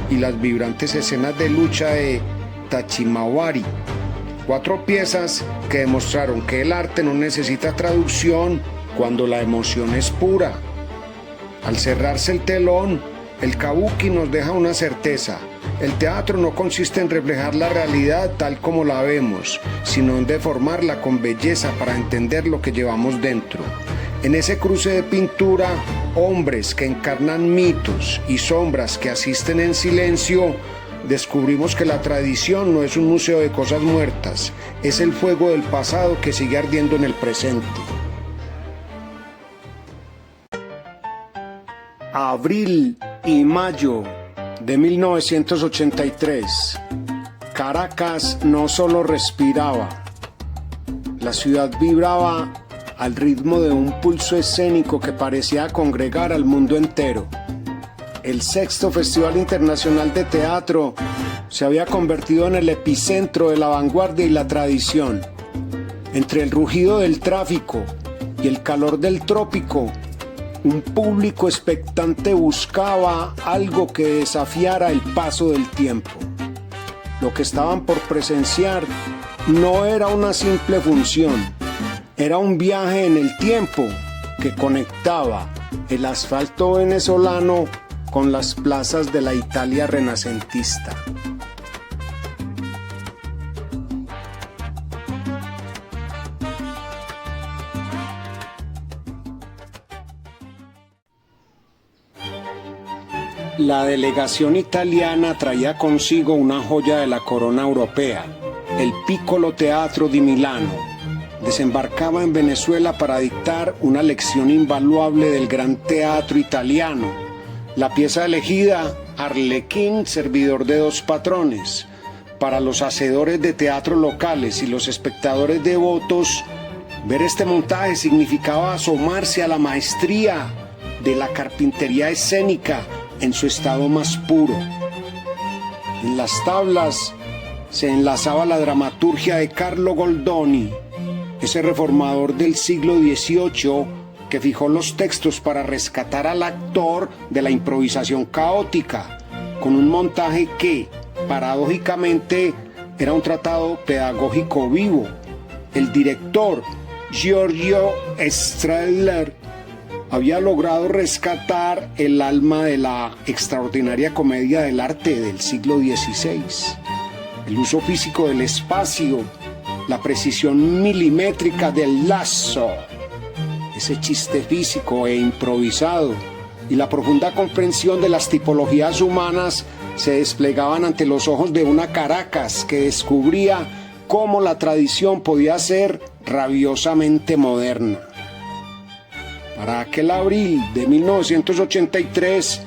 y las vibrantes escenas de lucha de Tachimawari. 4 piezas que demostraron que el arte no necesita traducción cuando la emoción es pura. Al cerrarse el telón, el kabuki nos deja una certeza. El teatro no consiste en reflejar la realidad tal como la vemos, sino en deformarla con belleza para entender lo que llevamos dentro. En ese cruce de pintura, hombres que encarnan mitos y sombras que asisten en silencio, descubrimos que la tradición no es un museo de cosas muertas, es el fuego del pasado que sigue ardiendo en el presente. Abril y mayo de 1983. Caracas no solo respiraba, la ciudad vibraba al ritmo de un pulso escénico que parecía congregar al mundo entero. El sexto Festival Internacional de Teatro se había convertido en el epicentro de la vanguardia y la tradición. Entre el rugido del tráfico y el calor del trópico, Un público expectante buscaba algo que desafiara el paso del tiempo. Lo que estaban por presenciar no era una simple función, era un viaje en el tiempo que conectaba el asfalto venezolano con las plazas de la Italia renacentista. La delegación italiana traía consigo una joya de la corona europea, el Piccolo Teatro di Milano. Desembarcaba en Venezuela para dictar una lección invaluable del gran teatro italiano. La pieza elegida, Arlequín, servidor de dos patrones. Para los hacedores de teatro locales y los espectadores devotos, ver este montaje significaba asomarse a la maestría de la carpintería escénica en su estado más puro. En las tablas se enlazaba la dramaturgia de Carlo Goldoni, ese reformador del siglo XVIII que fijó los textos para rescatar al actor de la improvisación caótica, con un montaje que, paradójicamente, era un tratado pedagógico vivo. El director, Giorgio Strehler, había logrado rescatar el alma de la extraordinaria comedia del arte del siglo XVI. El uso físico del espacio, la precisión milimétrica del lazo, ese chiste físico e improvisado y la profunda comprensión de las tipologías humanas se desplegaban ante los ojos de una Caracas que descubría cómo la tradición podía ser rabiosamente moderna. Para aquel abril de 1983,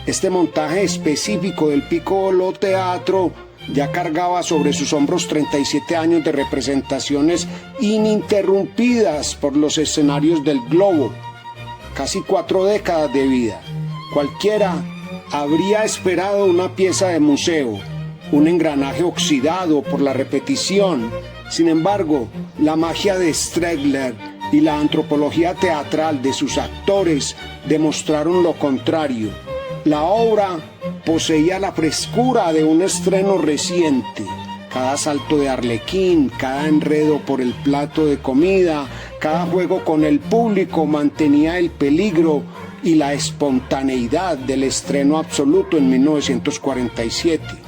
este montaje específico del Piccolo Teatro ya cargaba sobre sus hombros 37 años de representaciones ininterrumpidas por los escenarios del globo, casi 4 décadas de vida. Cualquiera habría esperado una pieza de museo, un engranaje oxidado por la repetición. Sin embargo, la magia de Strehler y la antropología teatral de sus actores demostraron lo contrario. La obra poseía la frescura de un estreno reciente. Cada salto de Arlequín, cada enredo por el plato de comida, cada juego con el público mantenía el peligro y la espontaneidad del estreno absoluto en 1947.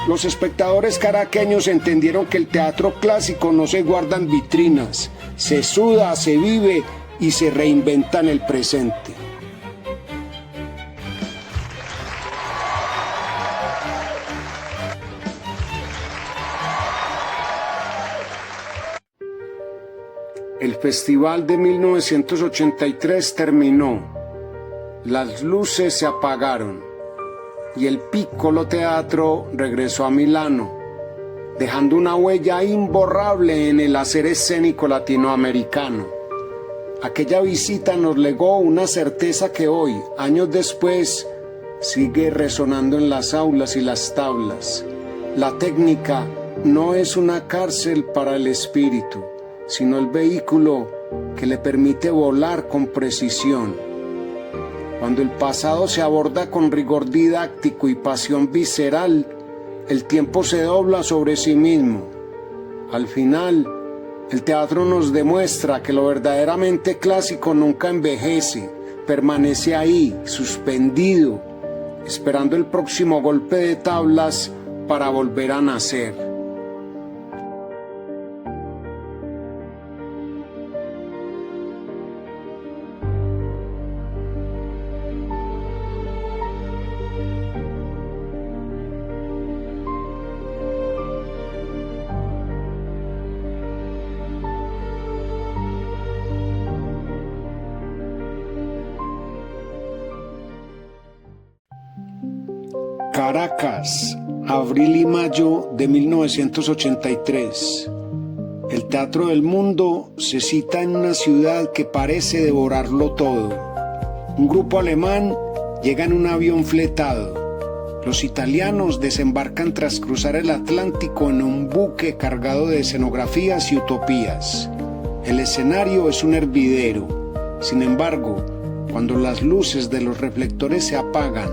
Los espectadores caraqueños entendieron que el teatro clásico no se guarda en vitrinas, se suda, se vive y se reinventa en el presente. El festival de 1983 terminó, las luces se apagaron y el Piccolo Teatro regresó a Milano, dejando una huella imborrable en el hacer escénico latinoamericano. Aquella visita nos legó una certeza que hoy, años después, sigue resonando en las aulas y las tablas. La técnica no es una cárcel para el espíritu, sino el vehículo que le permite volar con precisión. Cuando el pasado se aborda con rigor didáctico y pasión visceral, el tiempo se dobla sobre sí mismo. Al final, el teatro nos demuestra que lo verdaderamente clásico nunca envejece, permanece ahí, suspendido, esperando el próximo golpe de tablas para volver a nacer. Caracas, abril y mayo de 1983. El Teatro del Mundo se cita en una ciudad que parece devorarlo todo. Un grupo alemán llega en un avión fletado. Los italianos desembarcan tras cruzar el Atlántico en un buque cargado de escenografías y utopías. El escenario es un hervidero. Sin embargo, Cuando las luces de los reflectores se apagan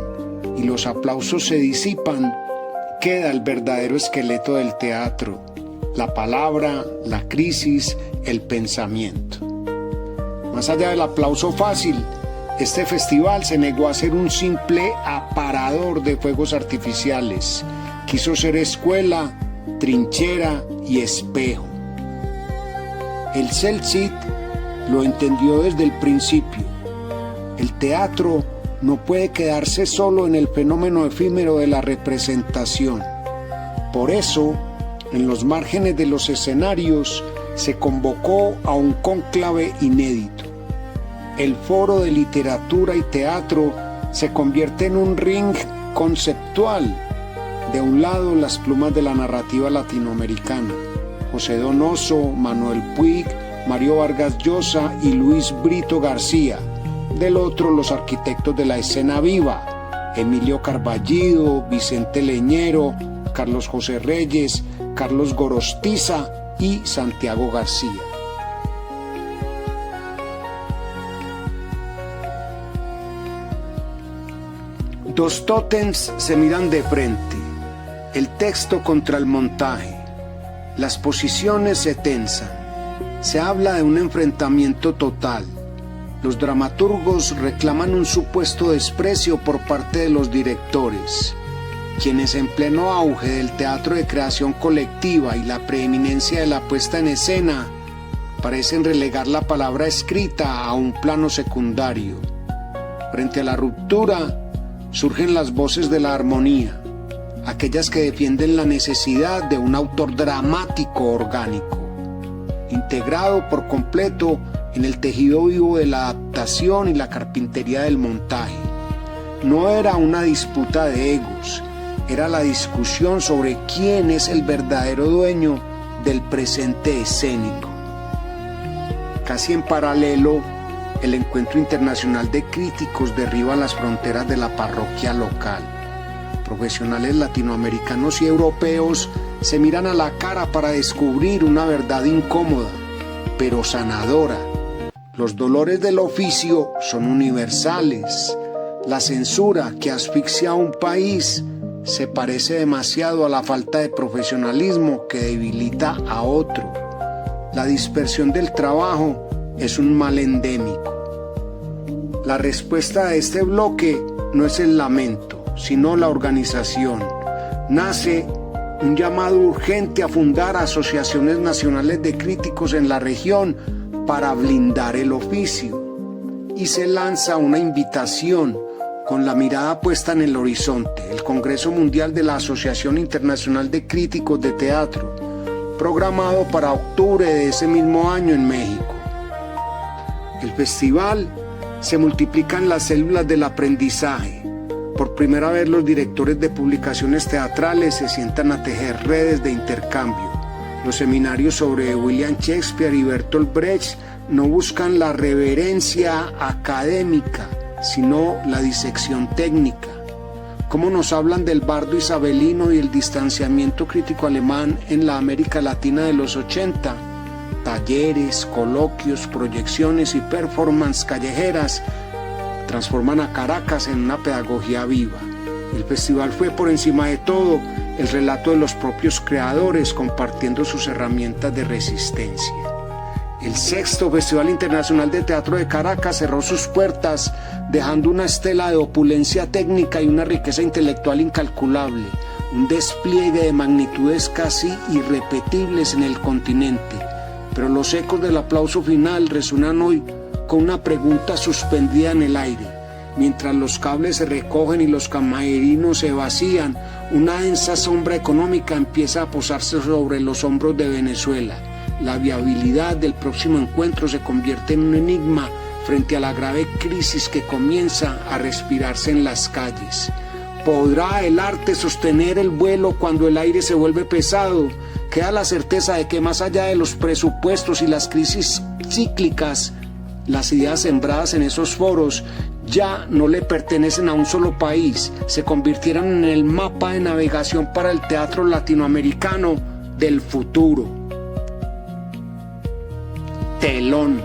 y los aplausos se disipan, queda el verdadero esqueleto del teatro: la palabra, la crisis, el pensamiento. Más allá del aplauso fácil, este festival se negó a ser un simple aparador de fuegos artificiales. Quiso ser escuela, trinchera y espejo. El CELCIT lo entendió desde el principio. El teatro no puede quedarse solo en el fenómeno efímero de la representación. Por eso, en los márgenes de los escenarios, se convocó a un cónclave inédito. El Foro de Literatura y Teatro se convierte en un ring conceptual. De un lado, las plumas de la narrativa latinoamericana: José Donoso, Manuel Puig, Mario Vargas Llosa y Luis Brito García. Del otro, los arquitectos de la escena viva: Emilio Carballido, Vicente Leñero, Carlos José Reyes, Carlos Gorostiza y Santiago García. Dos tótems se miran de frente: el texto contra el montaje. Las posiciones se tensan. Se habla de un enfrentamiento total. Los dramaturgos reclaman un supuesto desprecio por parte de los directores, quienes en pleno auge del teatro de creación colectiva y la preeminencia de la puesta en escena parecen relegar la palabra escrita a un plano secundario. Frente a la ruptura surgen las voces de la armonía, aquellas que defienden la necesidad de un autor dramático orgánico, integrado por completo en el tejido vivo de la adaptación y la carpintería del montaje. No era una disputa de egos, era la discusión sobre quién es el verdadero dueño del presente escénico. Casi en paralelo, el Encuentro Internacional de Críticos derriba las fronteras de la parroquia local. Profesionales latinoamericanos y europeos se miran a la cara para descubrir una verdad incómoda, pero sanadora. Los dolores del oficio son universales. La censura que asfixia a un país se parece demasiado a la falta de profesionalismo que debilita a otro. La dispersión del trabajo es un mal endémico. La respuesta a este bloque no es el lamento, sino la organización. Nace un llamado urgente a fundar asociaciones nacionales de críticos en la región para blindar el oficio. Y se lanza una invitación con la mirada puesta en el horizonte: el Congreso Mundial de la Asociación Internacional de Críticos de Teatro, programado para octubre de ese mismo año en México. El festival se multiplican las células del aprendizaje. Por primera vez los directores de publicaciones teatrales se sientan a tejer redes de intercambio. Los seminarios sobre William Shakespeare y Bertolt Brecht no buscan la reverencia académica, sino la disección técnica. Cómo nos hablan del bardo isabelino y el distanciamiento crítico alemán en la América Latina de los 80. Talleres, coloquios, proyecciones y performance callejeras transforman a Caracas en una pedagogía viva. El festival fue, por encima de todo, el relato de los propios creadores compartiendo sus herramientas de resistencia. El sexto Festival Internacional de Teatro de Caracas cerró sus puertas, dejando una estela de opulencia técnica y una riqueza intelectual incalculable, un despliegue de magnitudes casi irrepetibles en el continente. Pero los ecos del aplauso final resuenan hoy con una pregunta suspendida en el aire. Mientras los cables se recogen y los camerinos se vacían, una densa sombra económica empieza a posarse sobre los hombros de Venezuela. La viabilidad del próximo encuentro se convierte en un enigma frente a la grave crisis que comienza a respirarse en las calles. ¿Podrá el arte sostener el vuelo cuando el aire se vuelve pesado? Queda la certeza de que más allá de los presupuestos y las crisis cíclicas, las ideas sembradas en esos foros ya no le pertenecen a un solo país, se convirtieron en el mapa de navegación para el teatro latinoamericano del futuro. Telón.